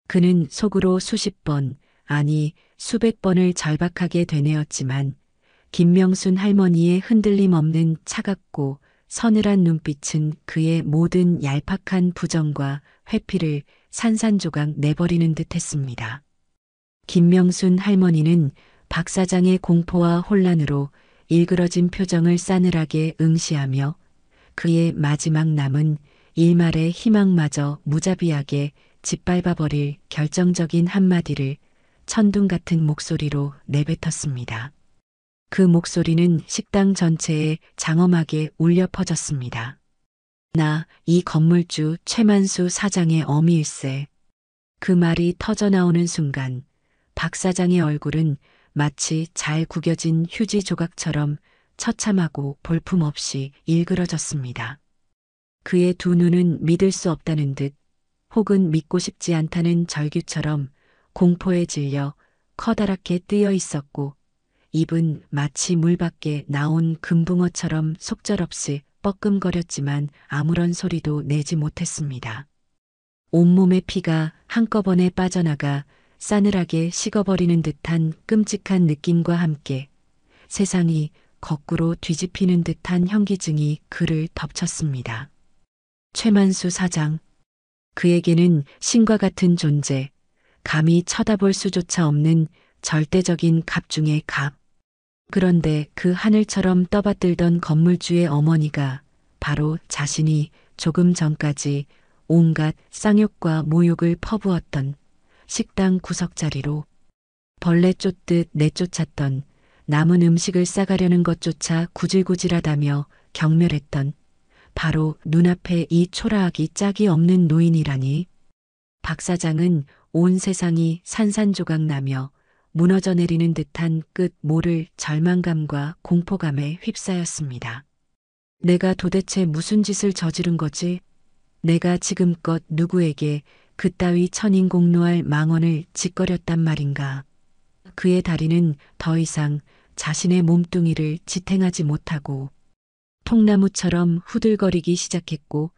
그는 속으로 수십 번, 아니 수백 번을 절박하게 되뇌었지만 김명순 할머니의 흔들림 없는 차갑고 서늘한 눈빛은 그의 모든 얄팍한 부정과 회피를 산산조각 내버리는 듯 했습니다. 김명순 할머니는 박 사장의 공포와 혼란으로 일그러진 표정을 싸늘하게 응시하며 그의 마지막 남은 일말의 희망마저 무자비하게 짓밟아버릴 결정적인 한마디를 천둥 같은 목소리로 내뱉었습니다. 그 목소리는 식당 전체에 장엄하게 울려 퍼졌습니다. 나 이 건물주 최만수 사장의 어미일세. 그 말이 터져나오는 순간 박 사장의 얼굴은 마치 잘 구겨진 휴지 조각처럼 처참하고 볼품없이 일그러졌습니다. 그의 두 눈은 믿을 수 없다는 듯 혹은 믿고 싶지 않다는 절규처럼 공포에 질려 커다랗게 뜨여 있었고 입은 마치 물 밖에 나온 금붕어처럼 속절없이 뻐끔거렸지만 아무런 소리도 내지 못했습니다. 온몸의 피가 한꺼번에 빠져나가 싸늘하게 식어버리는 듯한 끔찍한 느낌과 함께 세상이 거꾸로 뒤집히는 듯한 현기증이 그를 덮쳤습니다. 최만수 사장. 그에게는 신과 같은 존재, 감히 쳐다볼 수조차 없는 절대적인 갑 중의 갑. 그런데 그 하늘처럼 떠받들던 건물주의 어머니가 바로 자신이 조금 전까지 온갖 쌍욕과 모욕을 퍼부었던 식당 구석자리로 벌레 쫓듯 내쫓았던, 남은 음식을 싸가려는 것조차 구질구질하다며 경멸했던, 바로 눈앞에 이 초라하기 짝이 없는 노인이라니. 박 사장은 온 세상이 산산조각 나며 무너져 내리는 듯한 끝 모를 절망감과 공포감에 휩싸였습니다. 내가 도대체 무슨 짓을 저지른 거지? 내가 지금껏 누구에게 그따위 천인공노할 망언을 짓거렸단 말인가? 그의 다리는 더 이상 자신의 몸뚱이를 지탱하지 못하고 통나무처럼 후들거리기 시작했고,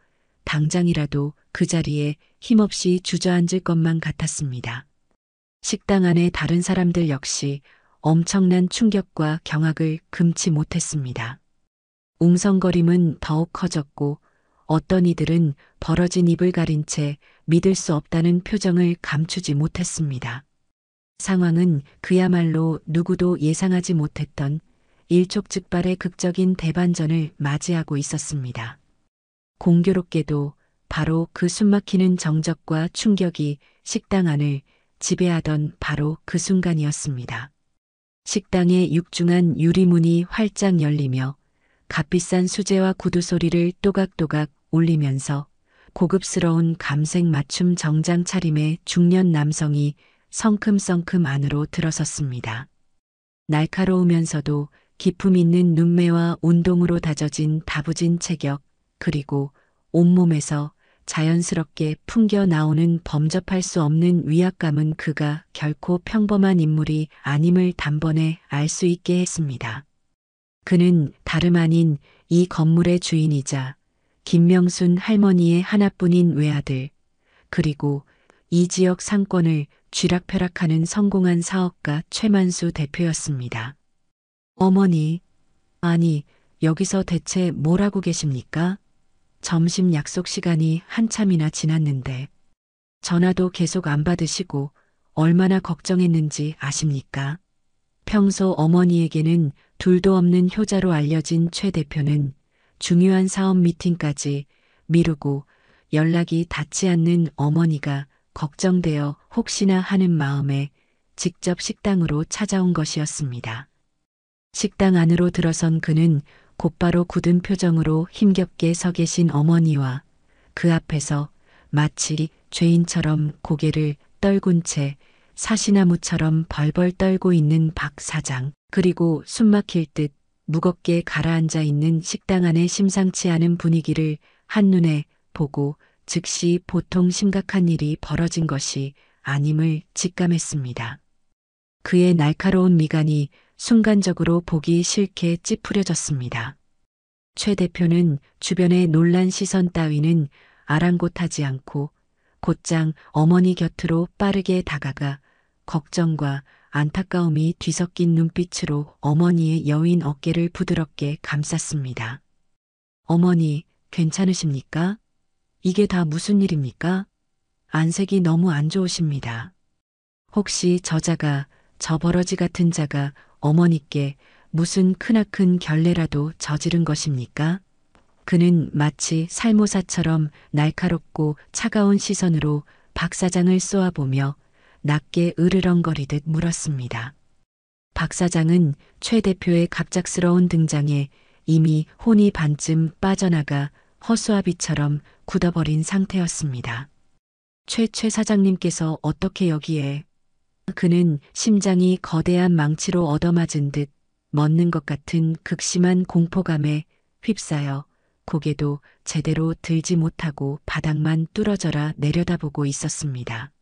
당장이라도 그 자리에 힘없이 주저앉을 것만 같았습니다. 식당 안의 다른 사람들 역시 엄청난 충격과 경악을 금치 못했습니다. 웅성거림은 더욱 커졌고, 어떤 이들은 벌어진 입을 가린 채 믿을 수 없다는 표정을 감추지 못했습니다. 상황은 그야말로 누구도 예상하지 못했던 일촉즉발의 극적인 대반전을 맞이하고 있었습니다. 공교롭게도 바로 그 숨막히는 정적과 충격이 식당 안을 지배하던 바로 그 순간이었습니다. 식당의 육중한 유리문이 활짝 열리며 값비싼 수제와 구두 소리를 또각또각 울리면서 고급스러운 감색 맞춤 정장 차림의 중년 남성이 성큼성큼 안으로 들어섰습니다. 날카로우면서도 기품 있는 눈매와 운동으로 다져진 다부진 체격, 그리고 온몸에서 자연스럽게 풍겨 나오는 범접할 수 없는 위압감은 그가 결코 평범한 인물이 아님을 단번에 알 수 있게 했습니다. 그는 다름 아닌 이 건물의 주인이자 김명순 할머니의 하나뿐인 외아들, 그리고 이 지역 상권을 쥐락펴락하는 성공한 사업가 최만수 대표였습니다. 어머니, 아니, 여기서 대체 뭘 하고 계십니까? 점심 약속 시간이 한참이나 지났는데 전화도 계속 안 받으시고 얼마나 걱정했는지 아십니까? 평소 어머니에게는 둘도 없는 효자로 알려진 최 대표는 중요한 사업 미팅까지 미루고 연락이 닿지 않는 어머니가 걱정되어 혹시나 하는 마음에 직접 식당으로 찾아온 것이었습니다. 식당 안으로 들어선 그는 곧바로 굳은 표정으로 힘겹게 서 계신 어머니와 그 앞에서 마치 죄인처럼 고개를 떨군 채 사시나무처럼 벌벌 떨고 있는 박 사장, 그리고 숨막힐 듯 무겁게 가라앉아 있는 식당 안의 심상치 않은 분위기를 한눈에 보고 즉시 보통 심각한 일이 벌어진 것이 아님을 직감했습니다. 그의 날카로운 미간이 순간적으로 보기 싫게 찌푸려졌습니다. 최 대표는 주변의 놀란 시선 따위는 아랑곳하지 않고 곧장 어머니 곁으로 빠르게 다가가 걱정과 안타까움이 뒤섞인 눈빛으로 어머니의 여윈 어깨를 부드럽게 감쌌습니다. 어머니, 괜찮으십니까? 이게 다 무슨 일입니까? 안색이 너무 안 좋으십니다. 혹시 저 버러지 같은 자가 어머니께 무슨 크나큰 결례라도 저지른 것입니까? 그는 마치 살모사처럼 날카롭고 차가운 시선으로 박 사장을 쏘아보며 낮게 으르렁거리듯 물었습니다. 박 사장은 최 대표의 갑작스러운 등장에 이미 혼이 반쯤 빠져나가 허수아비처럼 굳어버린 상태였습니다. 최 사장님께서 어떻게 여기에? 그는 심장이 거대한 망치로 얻어맞은 듯 멎는 것 같은 극심한 공포감에 휩싸여 고개도 제대로 들지 못하고 바닥만 뚫어져라 내려다보고 있었습니다.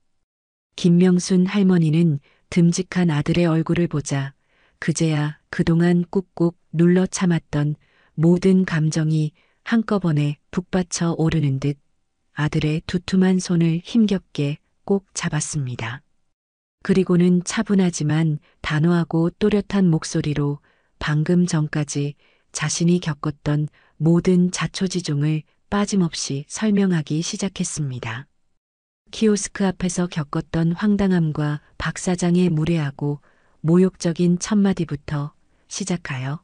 김명순 할머니는 듬직한 아들의 얼굴을 보자 그제야 그동안 꾹꾹 눌러 참았던 모든 감정이 한꺼번에 북받쳐 오르는 듯 아들의 두툼한 손을 힘겹게 꼭 잡았습니다. 그리고는 차분하지만 단호하고 또렷한 목소리로 방금 전까지 자신이 겪었던 모든 자초지종을 빠짐없이 설명하기 시작했습니다. 키오스크 앞에서 겪었던 황당함과 박 사장의 무례하고 모욕적인 첫마디부터 시작하여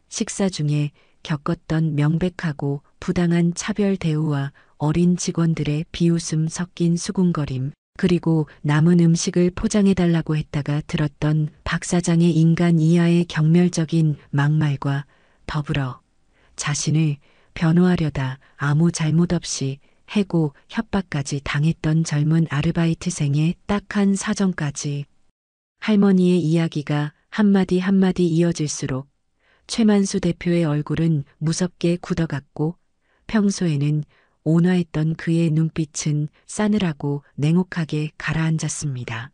식사 중에 겪었던 명백하고 부당한 차별 대우와 어린 직원들의 비웃음 섞인 수군거림, 그리고 남은 음식을 포장해달라고 했다가 들었던 박 사장의 인간 이하의 경멸적인 막말과 더불어 자신을 변호하려다 아무 잘못 없이 해고 협박까지 당했던 젊은 아르바이트생의 딱한 사정까지 할머니의 이야기가 한마디 한마디 이어질수록 최만수 대표의 얼굴은 무섭게 굳어갔고 평소에는 온화했던 그의 눈빛은 싸늘하고 냉혹하게 가라앉았습니다.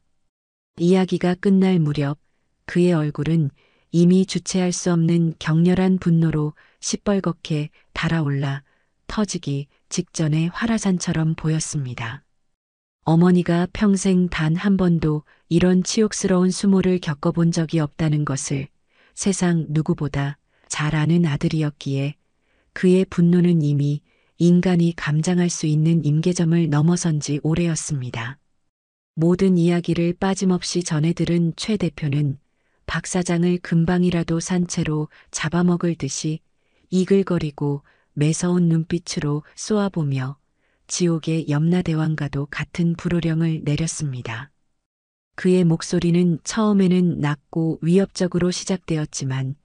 이야기가 끝날 무렵 그의 얼굴은 이미 주체할 수 없는 격렬한 분노로 시뻘겋게 달아올라 터지기 직전의 화라산처럼 보였습니다. 어머니가 평생 단 한 번도 이런 치욕스러운 수모를 겪어본 적이 없다는 것을 세상 누구보다 잘 아는 아들이었기에 그의 분노는 이미 인간이 감장할 수 있는 임계점을 넘어선 지 오래였습니다. 모든 이야기를 빠짐없이 전해 들은 최 대표는 박 사장을 금방이라도 산채로 잡아먹을 듯이 이글거리고 매서운 눈빛으로 쏘아보며 지옥의 염라대왕과도 같은 불호령을 내렸습니다. 그의 목소리는 처음에는 낮고 위협적으로 시작되었지만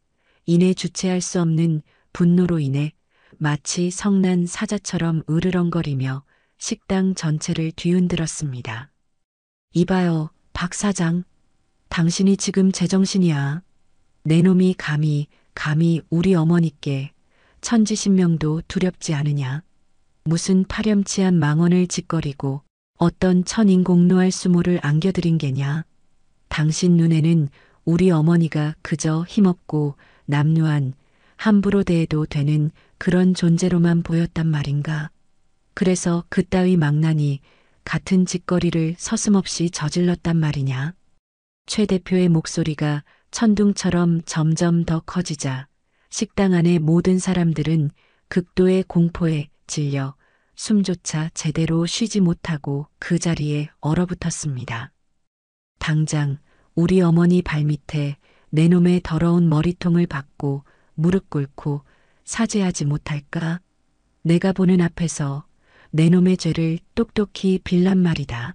이내 주체할 수 없는 분노로 인해 마치 성난 사자처럼 으르렁거리며 식당 전체를 뒤흔들었습니다. 이봐요, 박 사장. 당신이 지금 제정신이야. 내 놈이 감히 우리 어머니께 천지신명도 두렵지 않으냐. 무슨 파렴치한 망언을 짓거리고 어떤 천인공노할 수모를 안겨드린 게냐. 당신 눈에는 우리 어머니가 그저 힘없고 남루한 함부로 대해도 되는 그런 존재로만 보였단 말인가. 그래서 그따위 망나니 같은 짓거리를 서슴없이 저질렀단 말이냐. 최 대표의 목소리가 천둥처럼 점점 더 커지자 식당 안의 모든 사람들은 극도의 공포에 질려 숨조차 제대로 쉬지 못하고 그 자리에 얼어붙었습니다. 당장 우리 어머니 발밑에 내 놈의 더러운 머리통을 박고 무릎 꿇고 사죄하지 못할까? 내가 보는 앞에서 내 놈의 죄를 똑똑히 빌란 말이다.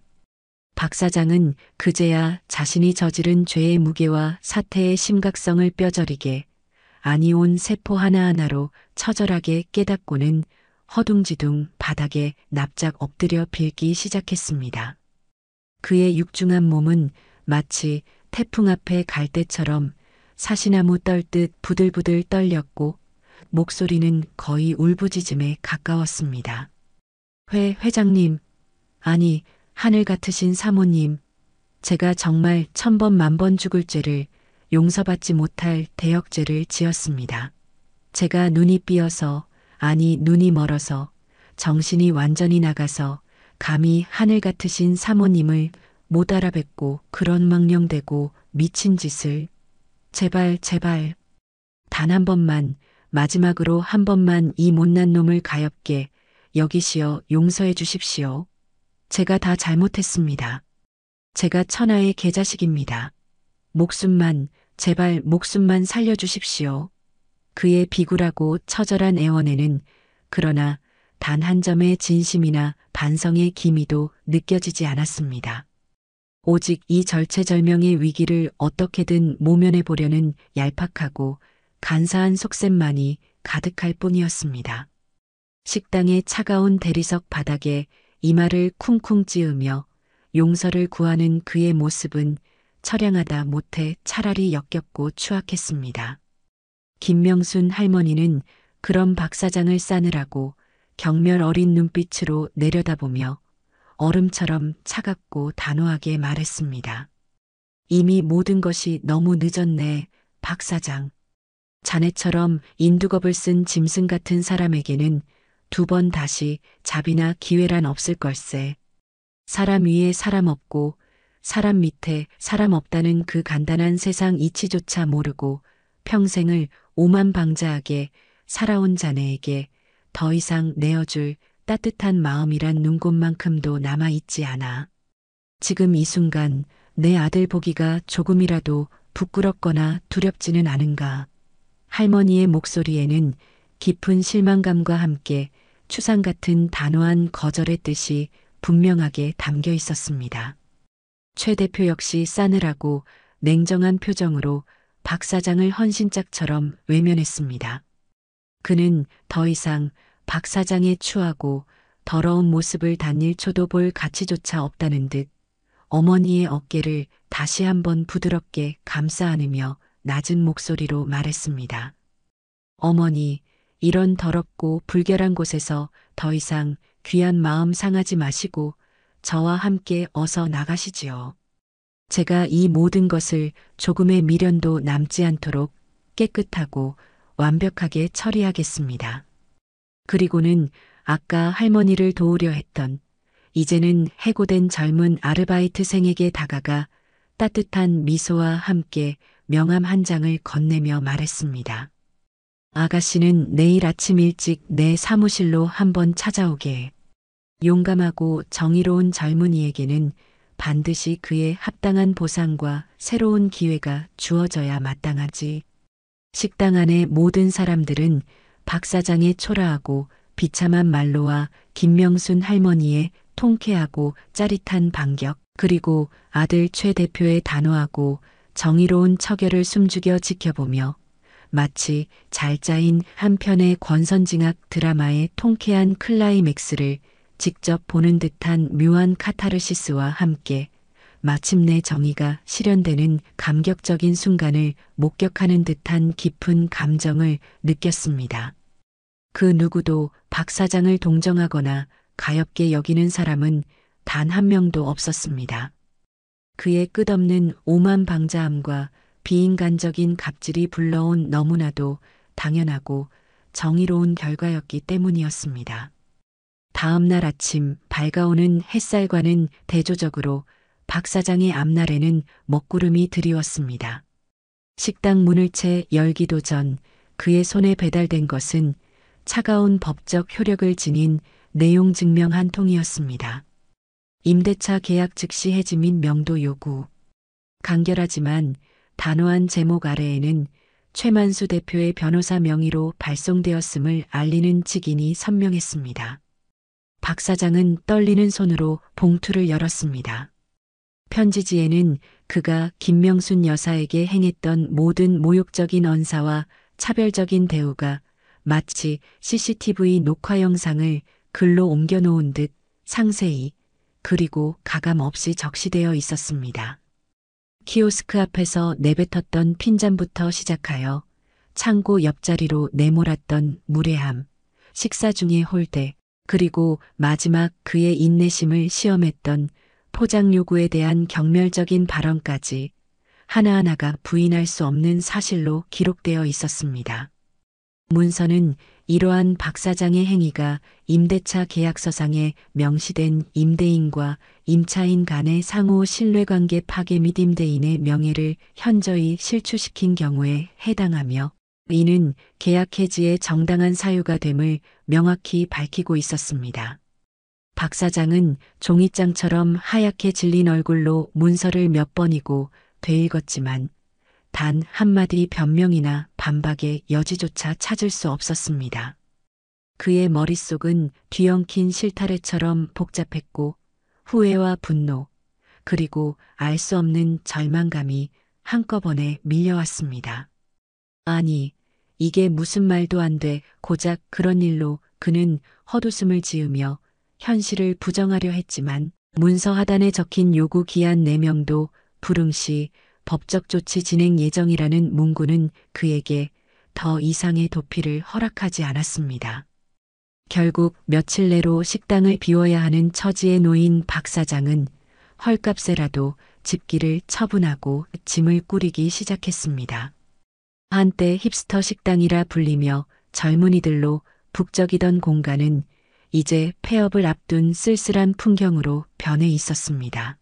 박 사장은 그제야 자신이 저지른 죄의 무게와 사태의 심각성을 뼈저리게 아니 온 세포 하나하나로 처절하게 깨닫고는 허둥지둥 바닥에 납작 엎드려 빌기 시작했습니다. 그의 육중한 몸은 마치 태풍 앞에 갈대처럼 사시나무 떨듯 부들부들 떨렸고 목소리는 거의 울부짖음에 가까웠습니다. 회장님, 아니 하늘 같으신 사모님, 제가 정말 천번 만번 죽을 죄를 용서받지 못할 대역죄를 지었습니다. 제가 눈이 삐어서 아니 눈이 멀어서 정신이 완전히 나가서 감히 하늘 같으신 사모님을 못 알아뵙고 그런 망령되고 미친 짓을 제발 단 한 번만 마지막으로 한 번만 이 못난 놈을 가엾게 여기시어 용서해 주십시오. 제가 다 잘못했습니다. 제가 천하의 개자식입니다. 목숨만 제발 목숨만 살려주십시오. 그의 비굴하고 처절한 애원에는 그러나 단 한 점의 진심이나 반성의 기미도 느껴지지 않았습니다. 오직 이 절체절명의 위기를 어떻게든 모면해 보려는 얄팍하고 간사한 속셈만이 가득할 뿐이었습니다. 식당의 차가운 대리석 바닥에 이마를 쿵쿵 찌으며 용서를 구하는 그의 모습은 처량하다 못해 차라리 역겹고 추악했습니다. 김명순 할머니는 그런 박 사장을 싸늘하고 경멸 어린 눈빛으로 내려다보며 얼음처럼 차갑고 단호하게 말했습니다. 이미 모든 것이 너무 늦었네, 박 사장. 자네처럼 인두겁을 쓴 짐승 같은 사람에게는 두 번 다시 자비나 기회란 없을 걸세. 사람 위에 사람 없고 사람 밑에 사람 없다는 그 간단한 세상 이치조차 모르고 평생을 오만방자하게 살아온 자네에게 더 이상 내어줄 따뜻한 마음이란 눈곱만큼도 남아있지 않아. 지금 이 순간 내 아들 보기가 조금이라도 부끄럽거나 두렵지는 않은가. 할머니의 목소리에는 깊은 실망감과 함께 추상 같은 단호한 거절의 뜻이 분명하게 담겨 있었습니다. 최 대표 역시 싸늘하고 냉정한 표정으로 박 사장을 헌신짝처럼 외면했습니다. 그는 더 이상 박 사장의 추하고 더러운 모습을 단 1초도 볼 가치조차 없다는 듯 어머니의 어깨를 다시 한번 부드럽게 감싸 안으며 낮은 목소리로 말했습니다. 어머니, 이런 더럽고 불결한 곳에서 더 이상 귀한 마음 상하지 마시고 저와 함께 어서 나가시지요. 제가 이 모든 것을 조금의 미련도 남지 않도록 깨끗하고 완벽하게 처리하겠습니다. 그리고는 아까 할머니를 도우려 했던 이제는 해고된 젊은 아르바이트생에게 다가가 따뜻한 미소와 함께 명함 한 장을 건네며 말했습니다. 아가씨는 내일 아침 일찍 내 사무실로 한번 찾아오게. 용감하고 정의로운 젊은이에게는 반드시 그에 합당한 보상과 새로운 기회가 주어져야 마땅하지. 식당 안의 모든 사람들은 박 사장의 초라하고 비참한 말로와 김명순 할머니의 통쾌하고 짜릿한 반격, 그리고 아들 최 대표의 단호하고 정의로운 처결을 숨죽여 지켜보며 마치 잘 짜인 한 편의 권선징악 드라마의 통쾌한 클라이맥스를 직접 보는 듯한 묘한 카타르시스와 함께 마침내 정의가 실현되는 감격적인 순간을 목격하는 듯한 깊은 감정을 느꼈습니다. 그 누구도 박 사장을 동정하거나 가엽게 여기는 사람은 단 한 명도 없었습니다. 그의 끝없는 오만방자함과 비인간적인 갑질이 불러온 너무나도 당연하고 정의로운 결과였기 때문이었습니다. 다음 날 아침 밝아오는 햇살과는 대조적으로 박 사장의 앞날에는 먹구름이 드리웠습니다. 식당 문을 채 열기도 전 그의 손에 배달된 것은 차가운 법적 효력을 지닌 내용 증명 한 통이었습니다. 임대차 계약 즉시 해지 및 명도 요구. 간결하지만 단호한 제목 아래에는 최만수 대표의 변호사 명의로 발송되었음을 알리는 직인이 선명했습니다. 박 사장은 떨리는 손으로 봉투를 열었습니다. 편지지에는 그가 김명순 여사에게 행했던 모든 모욕적인 언사와 차별적인 대우가 마치 CCTV 녹화 영상을 글로 옮겨놓은 듯 상세히 그리고 가감 없이 적시되어 있었습니다. 키오스크 앞에서 내뱉었던 핀잔부터 시작하여 창고 옆자리로 내몰았던 무례함, 식사 중의 홀대, 그리고 마지막 그의 인내심을 시험했던 포장 요구에 대한 경멸적인 발언까지 하나하나가 부인할 수 없는 사실로 기록되어 있었습니다. 문서는 이러한 박 사장의 행위가 임대차 계약서상에 명시된 임대인과 임차인 간의 상호 신뢰관계 파괴 및 임대인의 명예를 현저히 실추시킨 경우에 해당하며 이는 계약 해지의 정당한 사유가 됨을 명확히 밝히고 있었습니다. 박 사장은 종이장처럼 하얗게 질린 얼굴로 문서를 몇 번이고 되읽었지만 단 한마디 변명이나 반박의 여지조차 찾을 수 없었습니다. 그의 머릿속은 뒤엉킨 실타래처럼 복잡했고 후회와 분노, 그리고 알 수 없는 절망감이 한꺼번에 밀려왔습니다. 아니, 이게 무슨 말도 안 돼. 고작 그런 일로 그는 헛웃음을 지으며 현실을 부정하려 했지만 문서 하단에 적힌 요구 기한 4명도 불응시 법적 조치 진행 예정이라는 문구는 그에게 더 이상의 도피를 허락하지 않았습니다. 결국 며칠 내로 식당을 비워야 하는 처지에 놓인 박 사장은 헐값에라도 집기를 처분하고 짐을 꾸리기 시작했습니다. 한때 힙스터 식당이라 불리며 젊은이들로 북적이던 공간은 이제 폐업을 앞둔 쓸쓸한 풍경으로 변해 있었습니다.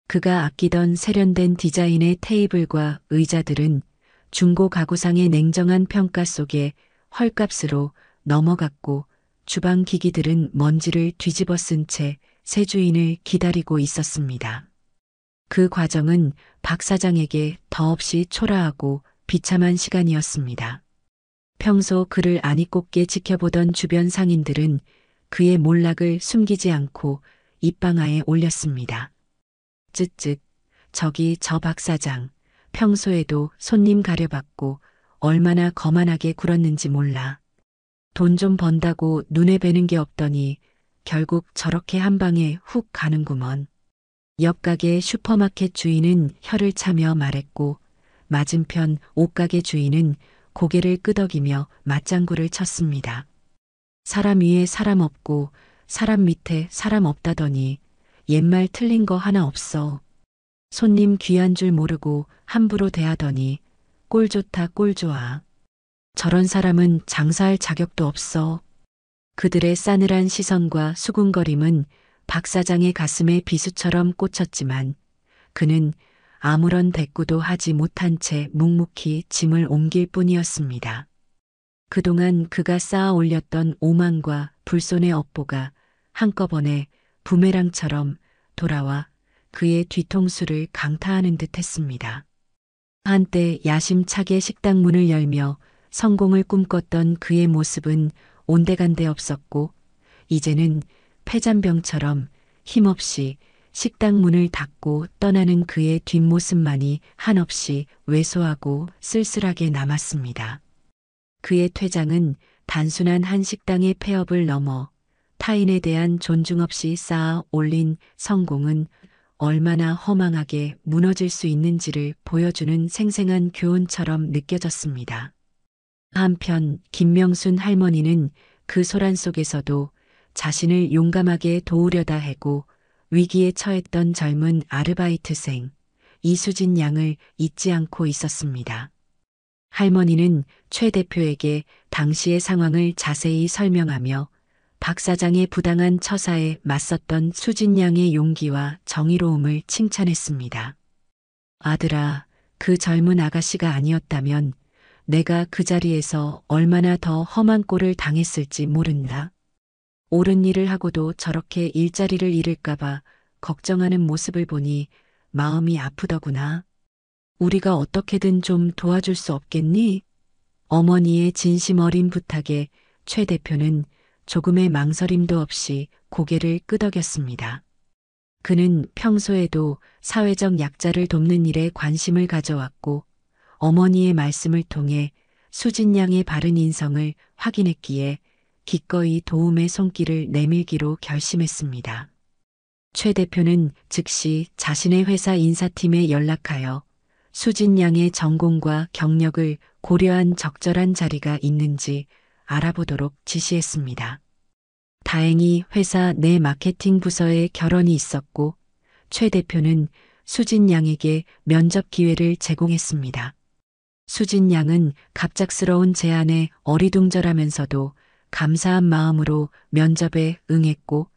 그가 아끼던 세련된 디자인의 테이블과 의자들은 중고 가구상의 냉정한 평가 속에 헐값으로 넘어갔고 주방 기기들은 먼지를 뒤집어 쓴 채 새 주인을 기다리고 있었습니다. 그 과정은 박 사장에게 더없이 초라하고 비참한 시간이었습니다. 평소 그를 아니 꼽게 지켜보던 주변 상인들은 그의 몰락을 숨기지 않고 입방아에 올렸습니다. 쯧쯧, 저기 저 박 사장, 평소에도 손님 가려받고 얼마나 거만하게 굴었는지 몰라. 돈 좀 번다고 눈에 뵈는 게 없더니 결국 저렇게 한 방에 훅 가는구먼. 옆 가게 슈퍼마켓 주인은 혀를 차며 말했고 맞은편 옷가게 주인은 고개를 끄덕이며 맞장구를 쳤습니다. 사람 위에 사람 없고 사람 밑에 사람 없다더니 옛말 틀린 거 하나 없어. 손님 귀한 줄 모르고 함부로 대하더니 꼴 좋다 꼴 좋아. 저런 사람은 장사할 자격도 없어. 그들의 싸늘한 시선과 수군거림은 박 사장의 가슴에 비수처럼 꽂혔지만 그는 아무런 대꾸도 하지 못한 채 묵묵히 짐을 옮길 뿐이었습니다. 그동안 그가 쌓아 올렸던 오만과 불손의 업보가 한꺼번에 부메랑처럼 돌아와 그의 뒤통수를 강타하는 듯 했습니다. 한때 야심차게 식당 문을 열며 성공을 꿈꿨던 그의 모습은 온데간데 없었고 이제는 폐잔병처럼 힘없이 식당 문을 닫고 떠나는 그의 뒷모습만이 한없이 왜소하고 쓸쓸하게 남았습니다. 그의 퇴장은 단순한 한 식당의 폐업을 넘어 타인에 대한 존중 없이 쌓아 올린 성공은 얼마나 허망하게 무너질 수 있는지를 보여주는 생생한 교훈처럼 느껴졌습니다. 한편 김명순 할머니는 그 소란 속에서도 자신을 용감하게 도우려다 해고 위기에 처했던 젊은 아르바이트생 이수진 양을 잊지 않고 있었습니다. 할머니는 최 대표에게 당시의 상황을 자세히 설명하며 박 사장의 부당한 처사에 맞섰던 수진 양의 용기와 정의로움을 칭찬했습니다. 아들아, 그 젊은 아가씨가 아니었다면 내가 그 자리에서 얼마나 더 험한 꼴을 당했을지 모른다. 옳은 일을 하고도 저렇게 일자리를 잃을까봐 걱정하는 모습을 보니 마음이 아프더구나. 우리가 어떻게든 좀 도와줄 수 없겠니? 어머니의 진심 어린 부탁에 최 대표는 조금의 망설임도 없이 고개를 끄덕였습니다. 그는 평소에도 사회적 약자를 돕는 일에 관심을 가져왔고 어머니의 말씀을 통해 수진 양의 바른 인성을 확인했기에 기꺼이 도움의 손길을 내밀기로 결심했습니다. 최 대표는 즉시 자신의 회사 인사팀에 연락하여 수진 양의 전공과 경력을 고려한 적절한 자리가 있는지 알아보도록 지시했습니다. 다행히 회사 내 마케팅 부서에 결혼이 있었고 최 대표는 수진 양에게 면접 기회를 제공했습니다. 수진 양은 갑작스러운 제안에 어리둥절하면서도 감사한 마음으로 면접에 응했고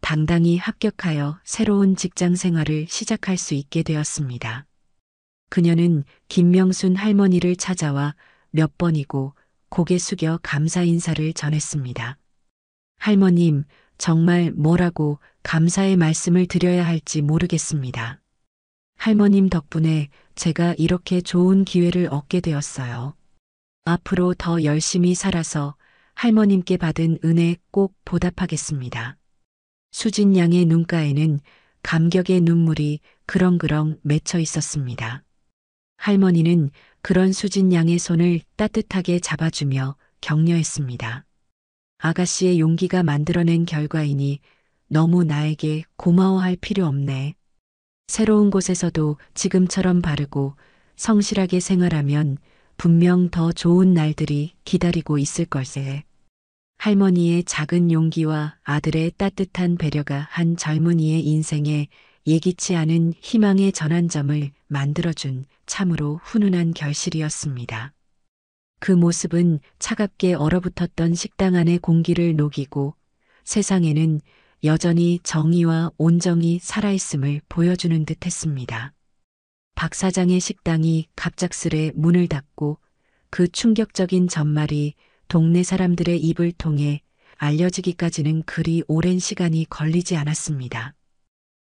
당당히 합격하여 새로운 직장 생활을 시작할 수 있게 되었습니다. 그녀는 김명순 할머니를 찾아와 몇 번이고 고개 숙여 감사 인사를 전했습니다. 할머님, 정말 뭐라고 감사의 말씀을 드려야 할지 모르겠습니다. 할머님 덕분에 제가 이렇게 좋은 기회를 얻게 되었어요. 앞으로 더 열심히 살아서 할머님께 받은 은혜 꼭 보답하겠습니다. 수진 양의 눈가에는 감격의 눈물이 그렁그렁 맺혀 있었습니다. 할머니는 그런 수진 양의 손을 따뜻하게 잡아주며 격려했습니다. 아가씨의 용기가 만들어낸 결과이니 너무 나에게 고마워할 필요 없네. 새로운 곳에서도 지금처럼 바르고 성실하게 생활하면 분명 더 좋은 날들이 기다리고 있을 걸세. 할머니의 작은 용기와 아들의 따뜻한 배려가 한 젊은이의 인생에 예기치 않은 희망의 전환점을 만들어준 참으로 훈훈한 결실이었습니다. 그 모습은 차갑게 얼어붙었던 식당 안의 공기를 녹이고 세상에는 여전히 정의와 온정이 살아있음을 보여주는 듯 했습니다. 박 사장의 식당이 갑작스레 문을 닫고 그 충격적인 전말이 동네 사람들의 입을 통해 알려지기까지는 그리 오랜 시간이 걸리지 않았습니다.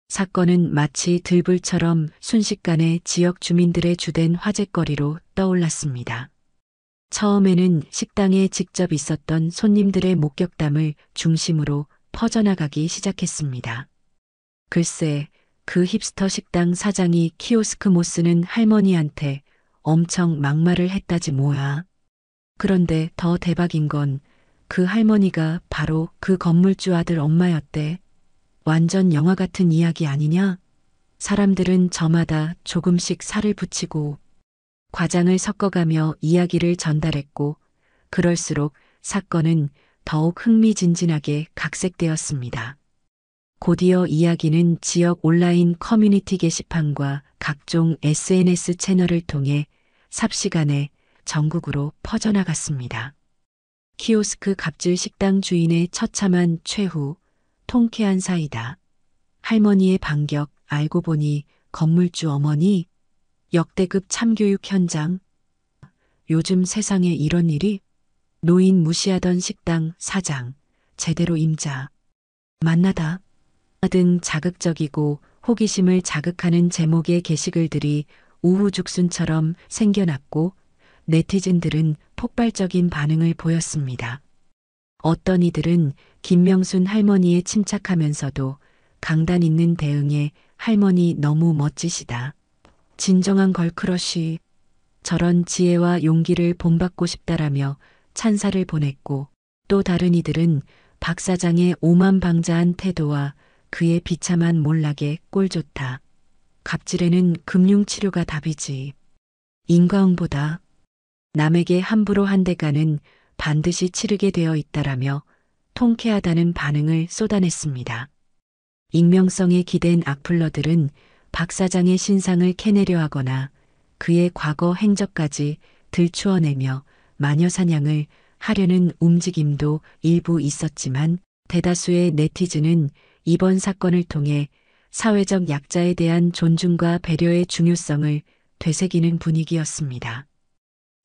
사건은 마치 들불처럼 순식간에 지역 주민들의 주된 화제거리로 떠올랐습니다. 처음에는 식당에 직접 있었던 손님들의 목격담을 중심으로 퍼져나가기 시작했습니다. 글쎄, 그 힙스터 식당 사장이 키오스크 못 쓰는 할머니한테 엄청 막말을 했다지 뭐야. 그런데 더 대박인 건 그 할머니가 바로 그 건물주 아들 엄마였대. 완전 영화 같은 이야기 아니냐? 사람들은 저마다 조금씩 살을 붙이고 과장을 섞어가며 이야기를 전달했고, 그럴수록 사건은 더욱 흥미진진하게 각색되었습니다. 곧이어 이야기는 지역 온라인 커뮤니티 게시판과 각종 SNS 채널을 통해 삽시간에 전국으로 퍼져나갔습니다. 키오스크 갑질 식당 주인의 처참한 최후, 통쾌한 사이다. 할머니의 반격, 알고 보니 건물주 어머니, 역대급 참교육 현장. 요즘 세상에 이런 일이? 노인 무시하던 식당 사장, 제대로 임자. 만나다. 등 자극적이고 호기심을 자극하는 제목의 게시글들이 우후죽순처럼 생겨났고, 네티즌들은 폭발적인 반응을 보였습니다. 어떤 이들은 김명순 할머니에 침착하면서도 강단 있는 대응에 할머니 너무 멋지시다. 진정한 걸크러쉬. 저런 지혜와 용기를 본받고 싶다라며 찬사를 보냈고, 또 다른 이들은 박 사장의 오만방자한 태도와 그의 비참한 몰락에 꼴 좋다. 갑질에는 금융치료가 답이지. 인과응보다. 남에게 함부로 한 대가는 반드시 치르게 되어 있다라며 통쾌하다는 반응을 쏟아냈습니다. 익명성에 기댄 악플러들은 박 사장의 신상을 캐내려 하거나 그의 과거 행적까지 들추어내며 마녀사냥을 하려는 움직임도 일부 있었지만, 대다수의 네티즌은 이번 사건을 통해 사회적 약자에 대한 존중과 배려의 중요성을 되새기는 분위기였습니다.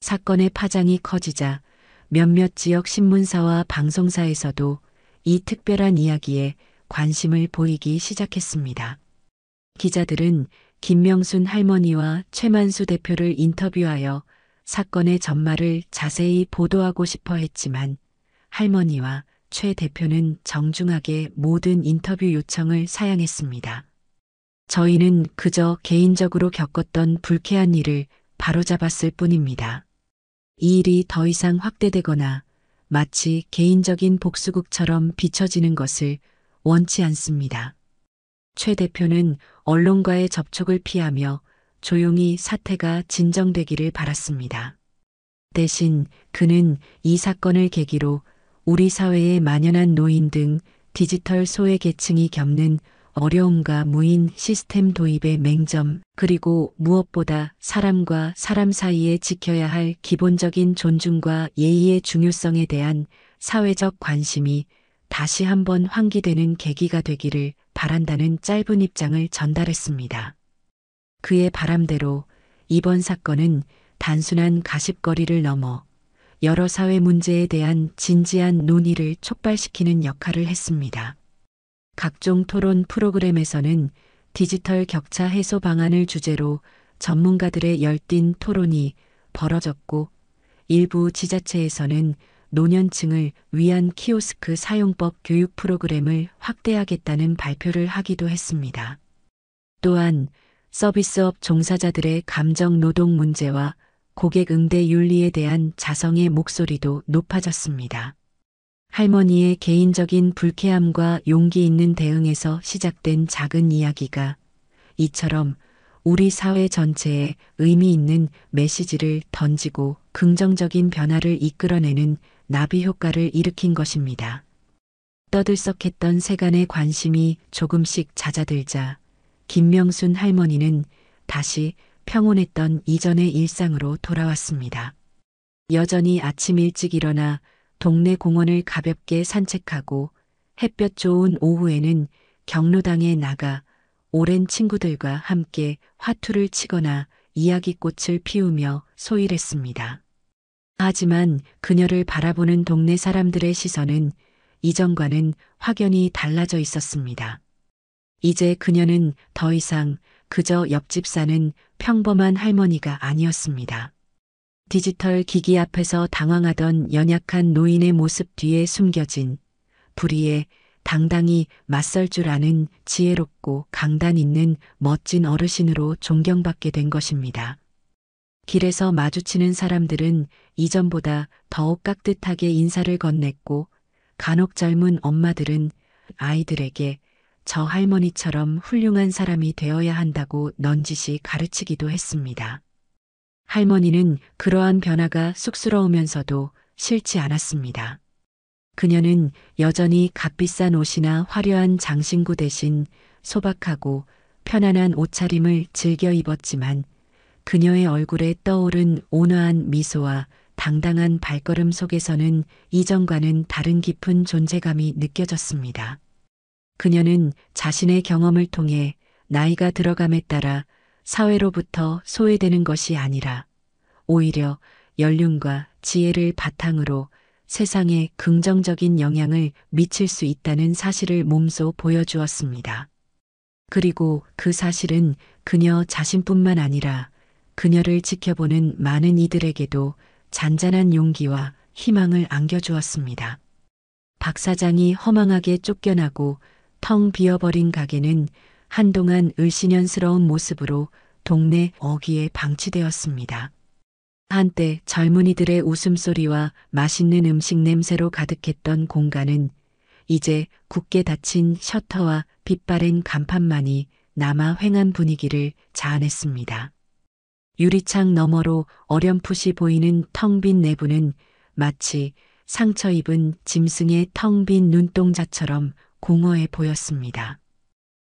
사건의 파장이 커지자 몇몇 지역 신문사와 방송사에서도 이 특별한 이야기에 관심을 보이기 시작했습니다. 기자들은 김명순 할머니와 최만수 대표를 인터뷰하여 사건의 전말을 자세히 보도하고 싶어 했지만, 할머니와 최 대표는 정중하게 모든 인터뷰 요청을 사양했습니다. 저희는 그저 개인적으로 겪었던 불쾌한 일을 바로잡았을 뿐입니다. 이 일이 더 이상 확대되거나 마치 개인적인 복수극처럼 비춰지는 것을 원치 않습니다. 최 대표는 언론과의 접촉을 피하며 조용히 사태가 진정되기를 바랐습니다. 대신 그는 이 사건을 계기로 우리 사회에 만연한 노인 등 디지털 소외 계층이 겪는 어려움과 무인 시스템 도입의 맹점, 그리고 무엇보다 사람과 사람 사이에 지켜야 할 기본적인 존중과 예의의 중요성에 대한 사회적 관심이 다시 한번 환기되는 계기가 되기를 바란다는 짧은 입장을 전달했습니다. 그의 바람대로 이번 사건은 단순한 가십거리를 넘어 여러 사회 문제에 대한 진지한 논의를 촉발시키는 역할을 했습니다. 각종 토론 프로그램에서는 디지털 격차 해소 방안을 주제로 전문가들의 열띤 토론이 벌어졌고, 일부 지자체에서는 노년층을 위한 키오스크 사용법 교육 프로그램을 확대하겠다는 발표를 하기도 했습니다. 또한 서비스업 종사자들의 감정 노동 문제와 고객 응대 윤리에 대한 자성의 목소리도 높아졌습니다. 할머니의 개인적인 불쾌함과 용기 있는 대응에서 시작된 작은 이야기가 이처럼 우리 사회 전체에 의미 있는 메시지를 던지고 긍정적인 변화를 이끌어내는 나비 효과를 일으킨 것입니다. 떠들썩했던 세간의 관심이 조금씩 잦아들자 김명순 할머니는 다시 평온했던 이전의 일상으로 돌아왔습니다. 여전히 아침 일찍 일어나 동네 공원을 가볍게 산책하고, 햇볕 좋은 오후에는 경로당에 나가 오랜 친구들과 함께 화투를 치거나 이야기꽃을 피우며 소일했습니다. 하지만 그녀를 바라보는 동네 사람들의 시선은 이전과는 확연히 달라져 있었습니다. 이제 그녀는 더 이상 그저 옆집 사는 평범한 할머니가 아니었습니다. 디지털 기기 앞에서 당황하던 연약한 노인의 모습 뒤에 숨겨진 불의의 당당히 맞설 줄 아는 지혜롭고 강단 있는 멋진 어르신으로 존경받게 된 것입니다. 길에서 마주치는 사람들은 이전보다 더욱 깍듯하게 인사를 건넸고 간혹 젊은 엄마들은 아이들에게 저 할머니처럼 훌륭한 사람이 되어야 한다고 넌지시 가르치기도 했습니다. 할머니는 그러한 변화가 쑥스러우면서도 싫지 않았습니다. 그녀는 여전히 값비싼 옷이나 화려한 장신구 대신 소박하고 편안한 옷차림을 즐겨 입었지만 그녀의 얼굴에 떠오른 온화한 미소와 당당한 발걸음 속에서는 이전과는 다른 깊은 존재감이 느껴졌습니다. 그녀는 자신의 경험을 통해 나이가 들어감에 따라 사회로부터 소외되는 것이 아니라 오히려 연륜과 지혜를 바탕으로 세상에 긍정적인 영향을 미칠 수 있다는 사실을 몸소 보여주었습니다. 그리고 그 사실은 그녀 자신뿐만 아니라 그녀를 지켜보는 많은 이들에게도 잔잔한 용기와 희망을 안겨주었습니다. 박 사장이 허망하게 쫓겨나고 텅 비어버린 가게는 한동안 을씨년스러운 모습으로 동네 어귀에 방치되었습니다. 한때 젊은이들의 웃음소리와 맛있는 음식 냄새로 가득했던 공간은 이제 굳게 닫힌 셔터와 빛바랜 간판만이 남아 휑한 분위기를 자아냈습니다. 유리창 너머로 어렴풋이 보이는 텅 빈 내부는 마치 상처 입은 짐승의 텅 빈 눈동자처럼 공허해 보였습니다.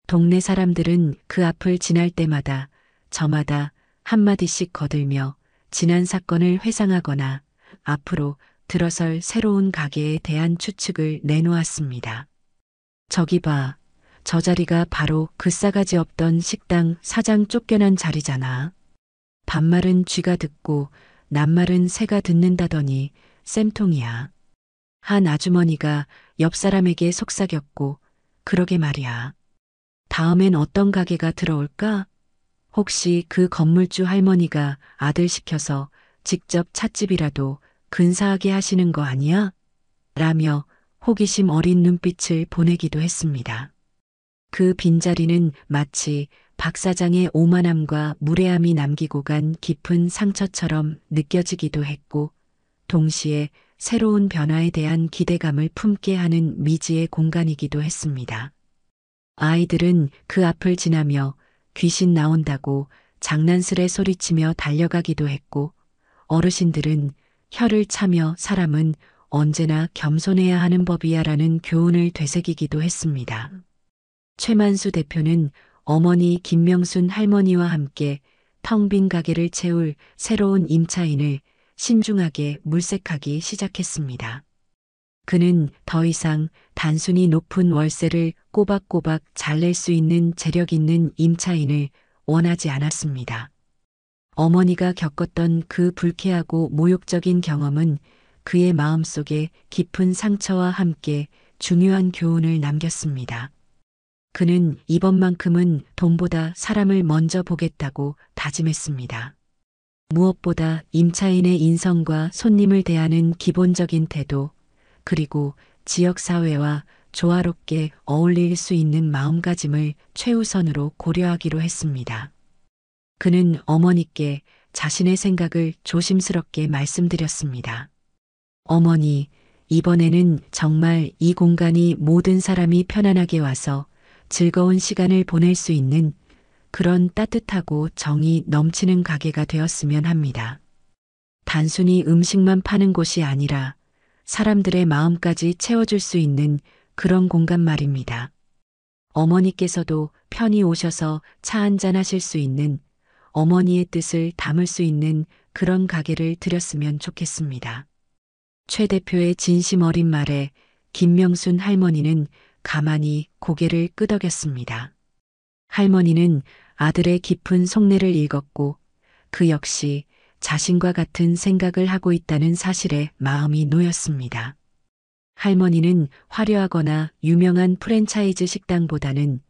동네 사람들은 그 앞을 지날 때마다 저마다 한마디씩 거들며 지난 사건을 회상하거나 앞으로 들어설 새로운 가게에 대한 추측을 내놓았습니다. 저기 봐, 저 자리가 바로 그 싸가지 없던 식당 사장 쫓겨난 자리잖아. 반말은 쥐가 듣고 낱말은 새가 듣는다더니 쌤통이야. 한 아주머니가 옆 사람에게 속삭였고, 그러게 말이야. 다음엔 어떤 가게가 들어올까? 혹시 그 건물주 할머니가 아들 시켜서 직접 찻집이라도 근사하게 하시는 거 아니야? 라며 호기심 어린 눈빛을 보내기도 했습니다. 그 빈자리는 마치 박 사장의 오만함과 무례함이 남기고 간 깊은 상처처럼 느껴지기도 했고, 동시에 새로운 변화에 대한 기대감을 품게 하는 미지의 공간이기도 했습니다. 아이들은 그 앞을 지나며 귀신 나온다고 장난스레 소리치며 달려가기도 했고, 어르신들은 혀를 차며 사람은 언제나 겸손해야 하는 법이야라는 교훈을 되새기기도 했습니다. 최만수 대표는 어머니 김명순 할머니와 함께 텅 빈 가게를 채울 새로운 임차인을 신중하게 물색하기 시작했습니다. 그는 더 이상 단순히 높은 월세를 꼬박꼬박 잘 낼 수 있는 재력 있는 임차인을 원하지 않았습니다. 어머니가 겪었던 그 불쾌하고 모욕적인 경험은 그의 마음속에 깊은 상처와 함께 중요한 교훈을 남겼습니다. 그는 이번만큼은 돈보다 사람을 먼저 보겠다고 다짐했습니다. 무엇보다 임차인의 인성과 손님을 대하는 기본적인 태도, 그리고 지역사회와 조화롭게 어울릴 수 있는 마음가짐을 최우선으로 고려하기로 했습니다. 그는 어머니께 자신의 생각을 조심스럽게 말씀드렸습니다. 어머니, 이번에는 정말 이 공간이 모든 사람이 편안하게 와서 즐거운 시간을 보낼 수 있는 그런 따뜻하고 정이 넘치는 가게가 되었으면 합니다. 단순히 음식만 파는 곳이 아니라 사람들의 마음까지 채워줄 수 있는 그런 공간 말입니다. 어머니께서도 편히 오셔서 차 한잔 하실 수 있는, 어머니의 뜻을 담을 수 있는 그런 가게를 드렸으면 좋겠습니다. 최 대표의 진심 어린 말에 김명순 할머니는 가만히 고개를 끄덕였습니다. 할머니는 아들의 깊은 속내를 읽었고 그 역시 자신과 같은 생각을 하고 있다는 사실에 마음이 놓였습니다. 할머니는 화려하거나 유명한 프랜차이즈 식당보다는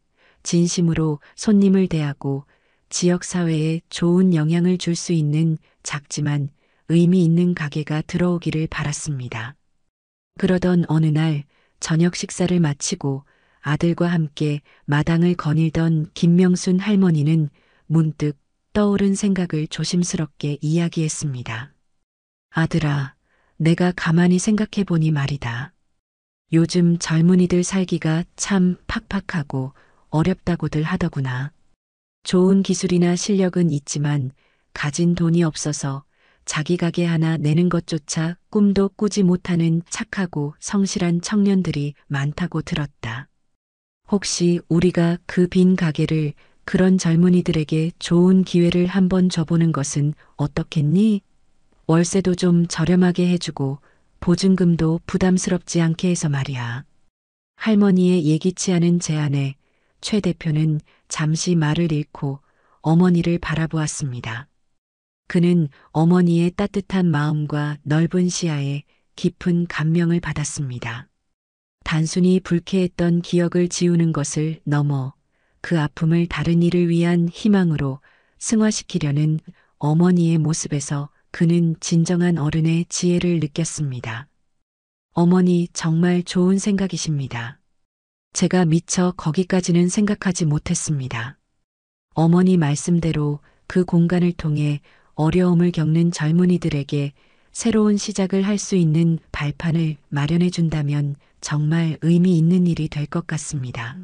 진심으로 손님을 대하고 지역사회에 좋은 영향을 줄 수 있는 작지만 의미 있는 가게가 들어오기를 바랐습니다. 그러던 어느 날 저녁 식사를 마치고 아들과 함께 마당을 거닐던 김명순 할머니는 문득 떠오른 생각을 조심스럽게 이야기했습니다. 아들아, 내가 가만히 생각해 보니 말이다. 요즘 젊은이들 살기가 참 팍팍하고 어렵다고들 하더구나. 좋은 기술이나 실력은 있지만 가진 돈이 없어서 자기 가게 하나 내는 것조차 꿈도 꾸지 못하는 착하고 성실한 청년들이 많다고 들었다. 혹시 우리가 그 빈 가게를 그런 젊은이들에게 좋은 기회를 한번 줘보는 것은 어떻겠니? 월세도 좀 저렴하게 해주고 보증금도 부담스럽지 않게 해서 말이야. 할머니의 예기치 않은 제안에 최 대표는 잠시 말을 잃고 어머니를 바라보았습니다. 그는 어머니의 따뜻한 마음과 넓은 시야에 깊은 감명을 받았습니다. 단순히 불쾌했던 기억을 지우는 것을 넘어 그 아픔을 다른 이를 위한 희망으로 승화시키려는 어머니의 모습에서 그는 진정한 어른의 지혜를 느꼈습니다. 어머니 정말 좋은 생각이십니다. 제가 미처 거기까지는 생각하지 못했습니다. 어머니 말씀대로 그 공간을 통해 어려움을 겪는 젊은이들에게 새로운 시작을 할 수 있는 발판을 마련해 준다면 정말 의미 있는 일이 될 것 같습니다.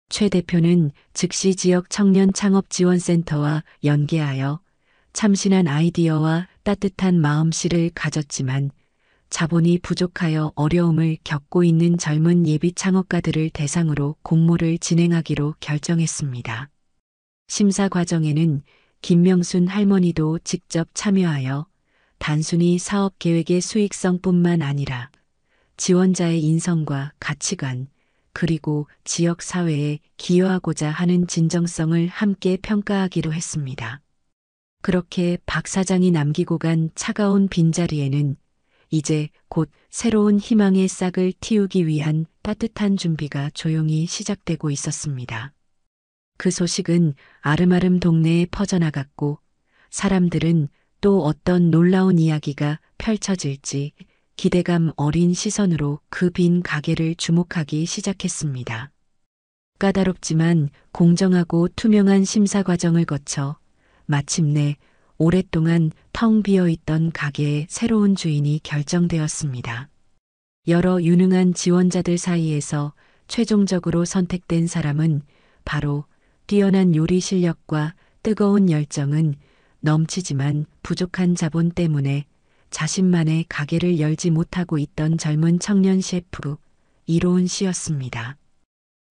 최 대표는 즉시 지역 청년 창업 지원센터와 연계하여 참신한 아이디어와 따뜻한 마음씨를 가졌지만 자본이 부족하여 어려움을 겪고 있는 젊은 예비 창업가들을 대상으로 공모를 진행하기로 결정했습니다. 심사 과정에는 김명순 할머니도 직접 참여하여 단순히 사업 계획의 수익성뿐만 아니라 지원자의 인성과 가치관, 그리고 지역 사회에 기여하고자 하는 진정성을 함께 평가하기로 했습니다. 그렇게 박 사장이 남기고 간 차가운 빈자리에는 이제 곧 새로운 희망의 싹을 틔우기 위한 따뜻한 준비가 조용히 시작되고 있었습니다. 그 소식은 아름아름 동네에 퍼져나갔고 사람들은 또 어떤 놀라운 이야기가 펼쳐질지 기대감 어린 시선으로 그 빈 가게를 주목하기 시작했습니다. 까다롭지만 공정하고 투명한 심사 과정을 거쳐 마침내 오랫동안 텅 비어 있던 가게의 새로운 주인이 결정되었습니다. 여러 유능한 지원자들 사이에서 최종적으로 선택된 사람은 바로 뛰어난 요리 실력과 뜨거운 열정은 넘치지만 부족한 자본 때문에 자신만의 가게를 열지 못하고 있던 젊은 청년 셰프 이로운 씨였습니다.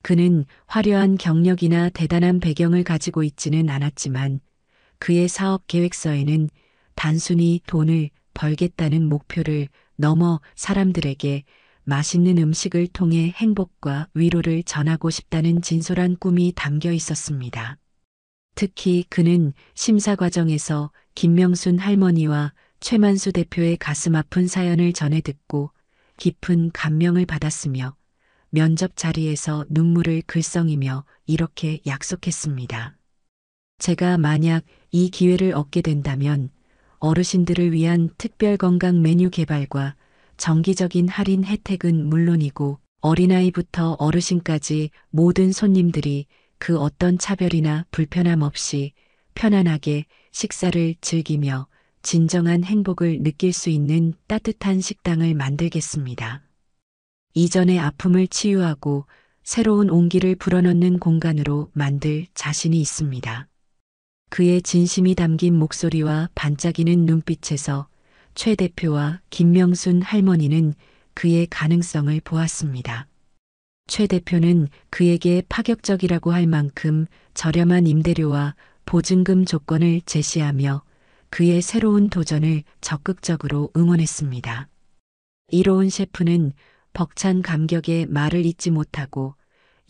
그는 화려한 경력이나 대단한 배경을 가지고 있지는 않았지만 그의 사업 계획서에는 단순히 돈을 벌겠다는 목표를 넘어 사람들에게 맛있는 음식을 통해 행복과 위로를 전하고 싶다는 진솔한 꿈이 담겨 있었습니다. 특히 그는 심사 과정에서 김명순 할머니와 최만수 대표의 가슴 아픈 사연을 전해 듣고 깊은 감명을 받았으며 면접 자리에서 눈물을 글썽이며 이렇게 약속했습니다. 제가 만약 이 기회를 얻게 된다면 어르신들을 위한 특별 건강 메뉴 개발과 정기적인 할인 혜택은 물론이고 어린아이부터 어르신까지 모든 손님들이 그 어떤 차별이나 불편함 없이 편안하게 식사를 즐기며 진정한 행복을 느낄 수 있는 따뜻한 식당을 만들겠습니다. 이전의 아픔을 치유하고 새로운 온기를 불어넣는 공간으로 만들 자신이 있습니다. 그의 진심이 담긴 목소리와 반짝이는 눈빛에서 최 대표와 김명순 할머니는 그의 가능성을 보았습니다. 최 대표는 그에게 파격적이라고 할 만큼 저렴한 임대료와 보증금 조건을 제시하며 그의 새로운 도전을 적극적으로 응원했습니다. 이로운 셰프는 벅찬 감격에 말을 잇지 못하고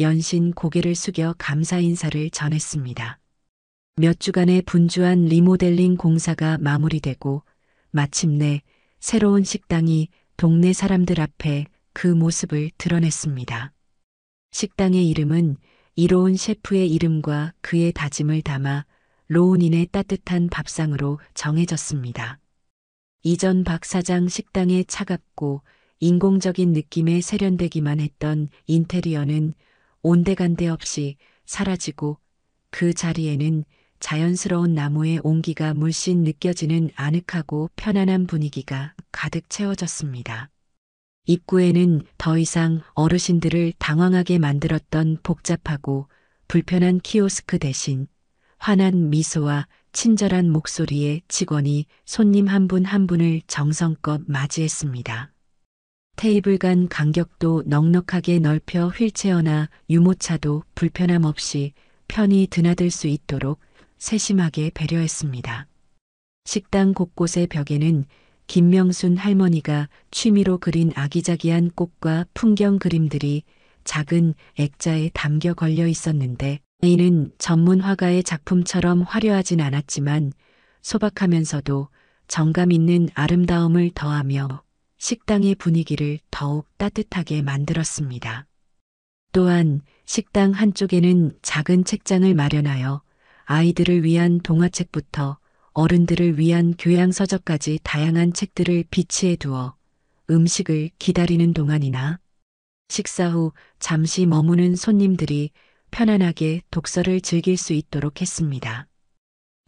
연신 고개를 숙여 감사 인사를 전했습니다. 몇 주간의 분주한 리모델링 공사가 마무리되고 마침내 새로운 식당이 동네 사람들 앞에 그 모습을 드러냈습니다. 식당의 이름은 이로운 셰프의 이름과 그의 다짐을 담아 로운인의 따뜻한 밥상으로 정해졌습니다. 이전 박 사장 식당의 차갑고 인공적인 느낌에 세련되기만 했던 인테리어는 온데간데 없이 사라지고 그 자리에는 자연스러운 나무의 온기가 물씬 느껴지는 아늑하고 편안한 분위기가 가득 채워졌습니다. 입구에는 더 이상 어르신들을 당황하게 만들었던 복잡하고 불편한 키오스크 대신 환한 미소와 친절한 목소리의 직원이 손님 한 분 한 분을 정성껏 맞이했습니다. 테이블 간 간격도 넉넉하게 넓혀 휠체어나 유모차도 불편함 없이 편히 드나들 수 있도록 세심하게 배려했습니다. 식당 곳곳의 벽에는 김명순 할머니가 취미로 그린 아기자기한 꽃과 풍경 그림들이 작은 액자에 담겨 걸려 있었는데 이는 전문 화가의 작품처럼 화려하진 않았지만 소박하면서도 정감 있는 아름다움을 더하며 식당의 분위기를 더욱 따뜻하게 만들었습니다. 또한 식당 한쪽에는 작은 책장을 마련하여 아이들을 위한 동화책부터 어른들을 위한 교양서적까지 다양한 책들을 비치해 두어 음식을 기다리는 동안이나 식사 후 잠시 머무는 손님들이 편안하게 독서를 즐길 수 있도록 했습니다.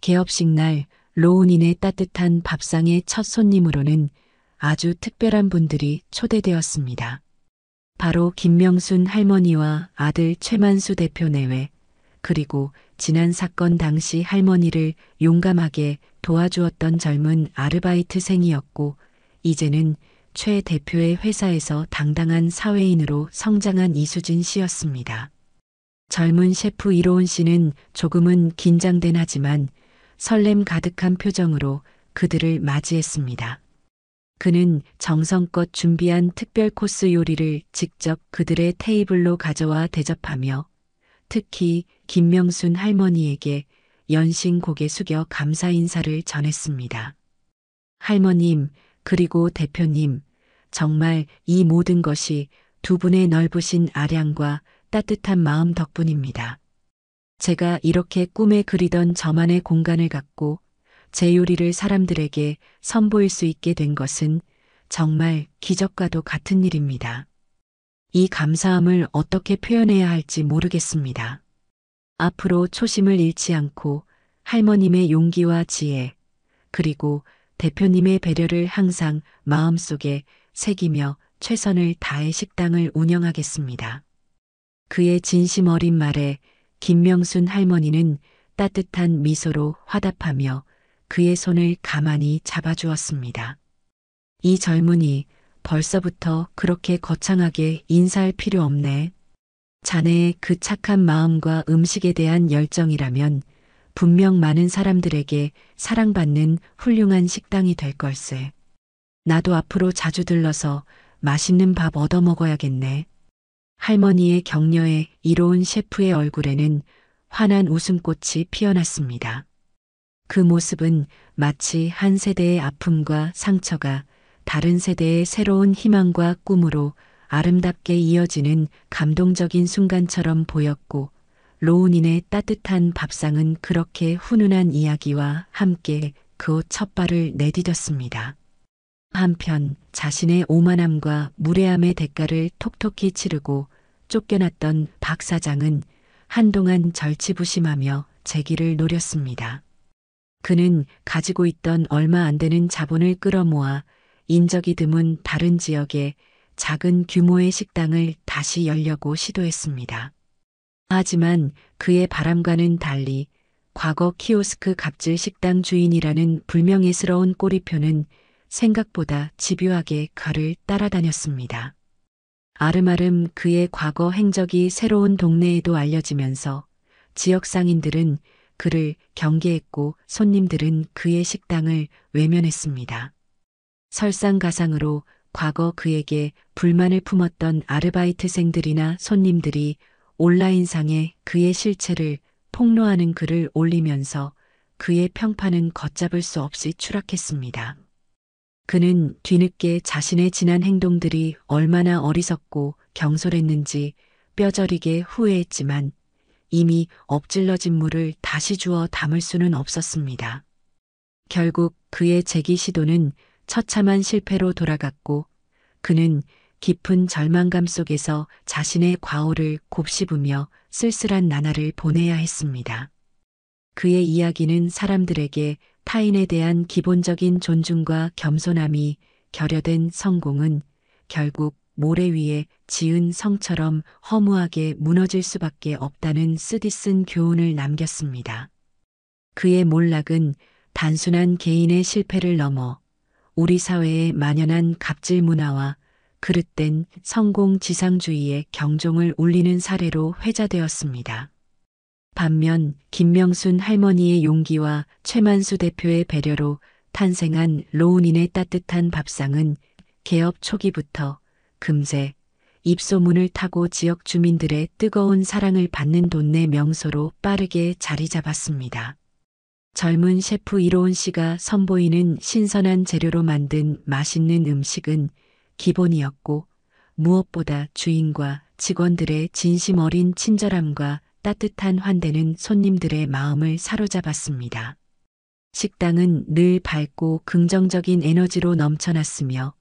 개업식 날 로운인의 따뜻한 밥상의 첫 손님으로는 아주 특별한 분들이 초대되었습니다. 바로 김명순 할머니와 아들 최만수 대표 내외, 그리고 지난 사건 당시 할머니를 용감하게 도와주었던 젊은 아르바이트생이었고, 이제는 최 대표의 회사에서 당당한 사회인으로 성장한 이수진 씨였습니다. 젊은 셰프 이로운 씨는 조금은 긴장된 하지만 설렘 가득한 표정으로 그들을 맞이했습니다. 그는 정성껏 준비한 특별 코스 요리를 직접 그들의 테이블로 가져와 대접하며 특히 김명순 할머니에게 연신 고개 숙여 감사 인사를 전했습니다. 할머님, 그리고 대표님, 정말 이 모든 것이 두 분의 넓으신 아량과 따뜻한 마음 덕분입니다. 제가 이렇게 꿈에 그리던 저만의 공간을 갖고 제 요리를 사람들에게 선보일 수 있게 된 것은 정말 기적과도 같은 일입니다. 이 감사함을 어떻게 표현해야 할지 모르겠습니다. 앞으로 초심을 잃지 않고 할머님의 용기와 지혜, 그리고 대표님의 배려를 항상 마음속에 새기며 최선을 다해 식당을 운영하겠습니다. 그의 진심 어린 말에 김명순 할머니는 따뜻한 미소로 화답하며 그의 손을 가만히 잡아주었습니다. 이 젊은이 벌써부터 그렇게 거창하게 인사할 필요 없네. 자네의 그 착한 마음과 음식에 대한 열정이라면 분명 많은 사람들에게 사랑받는 훌륭한 식당이 될 걸세. 나도 앞으로 자주 들러서 맛있는 밥 얻어 먹어야겠네. 할머니의 격려에 이로운 셰프의 얼굴에는 환한 웃음꽃이 피어났습니다. 그 모습은 마치 한 세대의 아픔과 상처가 다른 세대의 새로운 희망과 꿈으로 아름답게 이어지는 감동적인 순간처럼 보였고, 로운인의 따뜻한 밥상은 그렇게 훈훈한 이야기와 함께 그 옷 첫 발을 내디뎠습니다. 한편 자신의 오만함과 무례함의 대가를 톡톡히 치르고 쫓겨났던 박 사장은 한동안 절치부심하며 재기를 노렸습니다. 그는 가지고 있던 얼마 안 되는 자본을 끌어모아 인적이 드문 다른 지역에 작은 규모의 식당을 다시 열려고 시도했습니다. 하지만 그의 바람과는 달리 과거 키오스크 갑질 식당 주인이라는 불명예스러운 꼬리표는 생각보다 집요하게 그를 따라다녔습니다. 아름아름 그의 과거 행적이 새로운 동네에도 알려지면서 지역 상인들은 그를 경계했고 손님들은 그의 식당을 외면했습니다. 설상가상으로 과거 그에게 불만을 품었던 아르바이트생들이나 손님들이 온라인상에 그의 실체를 폭로하는 글을 올리면서 그의 평판은 걷잡을 수 없이 추락했습니다. 그는 뒤늦게 자신의 지난 행동들이 얼마나 어리석고 경솔했는지 뼈저리게 후회했지만 이미 엎질러진 물을 다시 주워 담을 수는 없었습니다. 결국 그의 재기 시도는 처참한 실패로 돌아갔고 그는 깊은 절망감 속에서 자신의 과오를 곱씹으며 쓸쓸한 나날을 보내야 했습니다. 그의 이야기는 사람들에게 타인에 대한 기본적인 존중과 겸손함이 결여된 성공은 결국 모래 위에 지은 성처럼 허무하게 무너질 수밖에 없다는 쓰디쓴 교훈을 남겼습니다. 그의 몰락은 단순한 개인의 실패를 넘어 우리 사회에 만연한 갑질 문화와 그릇된 성공 지상주의의 경종을 울리는 사례로 회자되었습니다. 반면 김명순 할머니의 용기와 최만수 대표의 배려로 탄생한 로운인의 따뜻한 밥상은 개업 초기부터 금세 입소문을 타고 지역 주민들의 뜨거운 사랑을 받는 동네 명소로 빠르게 자리 잡았습니다. 젊은 셰프 이로운 씨가 선보이는 신선한 재료로 만든 맛있는 음식은 기본이었고 무엇보다 주인과 직원들의 진심 어린 친절함과 따뜻한 환대는 손님들의 마음을 사로잡았습니다. 식당은 늘 밝고 긍정적인 에너지로 넘쳐났으며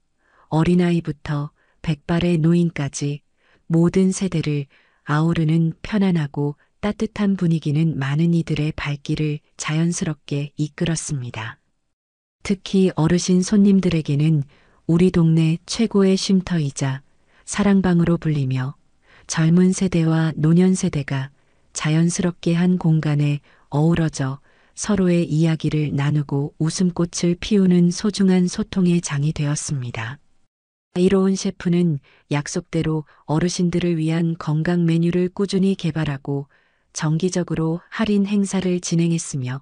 어린아이부터 백발의 노인까지 모든 세대를 아우르는 편안하고 따뜻한 분위기는 많은 이들의 발길을 자연스럽게 이끌었습니다. 특히 어르신 손님들에게는 우리 동네 최고의 쉼터이자 사랑방으로 불리며 젊은 세대와 노년 세대가 자연스럽게 한 공간에 어우러져 서로의 이야기를 나누고 웃음꽃을 피우는 소중한 소통의 장이 되었습니다. 이로운 셰프는 약속대로 어르신들을 위한 건강 메뉴를 꾸준히 개발하고 정기적으로 할인 행사를 진행했으며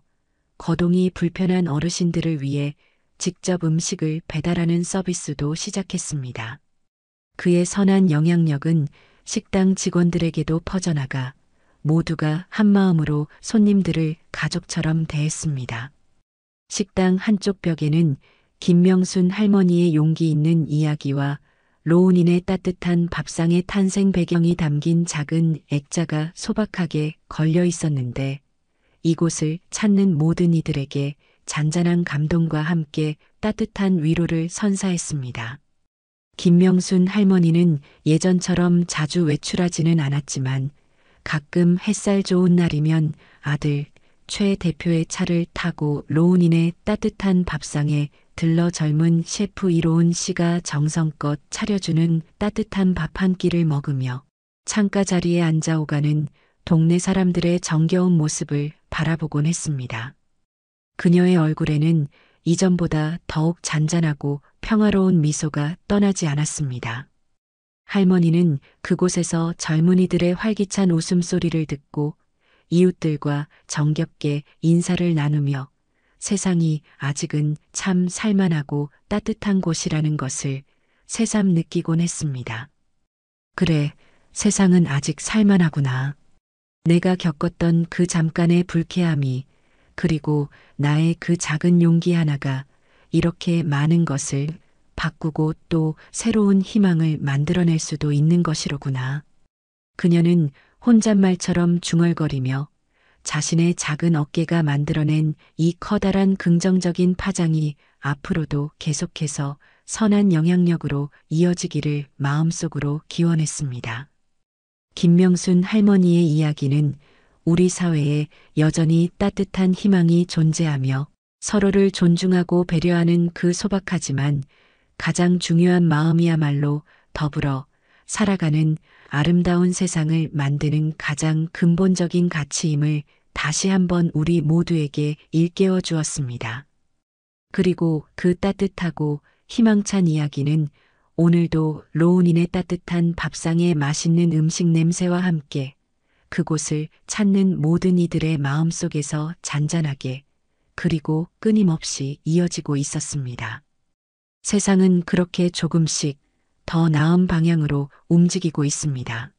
거동이 불편한 어르신들을 위해 직접 음식을 배달하는 서비스도 시작했습니다. 그의 선한 영향력은 식당 직원들에게도 퍼져나가 모두가 한마음으로 손님들을 가족처럼 대했습니다. 식당 한쪽 벽에는 김명순 할머니의 용기 있는 이야기와 로운인의 따뜻한 밥상의 탄생 배경이 담긴 작은 액자가 소박하게 걸려 있었는데 이곳을 찾는 모든 이들에게 잔잔한 감동과 함께 따뜻한 위로를 선사했습니다. 김명순 할머니는 예전처럼 자주 외출하지는 않았지만 가끔 햇살 좋은 날이면 아들 최 대표의 차를 타고 로운인의 따뜻한 밥상에 들러 젊은 셰프 이로운 씨가 정성껏 차려주는 따뜻한 밥 한 끼를 먹으며 창가 자리에 앉아 오가는 동네 사람들의 정겨운 모습을 바라보곤 했습니다. 그녀의 얼굴에는 이전보다 더욱 잔잔하고 평화로운 미소가 떠나지 않았습니다. 할머니는 그곳에서 젊은이들의 활기찬 웃음소리를 듣고 이웃들과 정겹게 인사를 나누며 세상이 아직은 참 살만하고 따뜻한 곳이라는 것을 새삼 느끼곤 했습니다. 그래, 세상은 아직 살만하구나. 내가 겪었던 그 잠깐의 불쾌함이 그리고 나의 그 작은 용기 하나가 이렇게 많은 것을 바꾸고 또 새로운 희망을 만들어낼 수도 있는 것이로구나. 그녀는 혼잣말처럼 중얼거리며 자신의 작은 어깨가 만들어낸 이 커다란 긍정적인 파장이 앞으로도 계속해서 선한 영향력으로 이어지기를 마음속으로 기원했습니다. 김명순 할머니의 이야기는 우리 사회에 여전히 따뜻한 희망이 존재하며 서로를 존중하고 배려하는 그 소박하지만 가장 중요한 마음이야말로 더불어 살아가는 아름다운 세상을 만드는 가장 근본적인 가치임을 다시 한번 우리 모두에게 일깨워 주었습니다. 그리고 그 따뜻하고 희망찬 이야기는 오늘도 로운인의 따뜻한 밥상에 맛있는 음식 냄새와 함께 그곳을 찾는 모든 이들의 마음속에서 잔잔하게 그리고 끊임없이 이어지고 있었습니다. 세상은 그렇게 조금씩 더 나은 방향으로 움직이고 있습니다.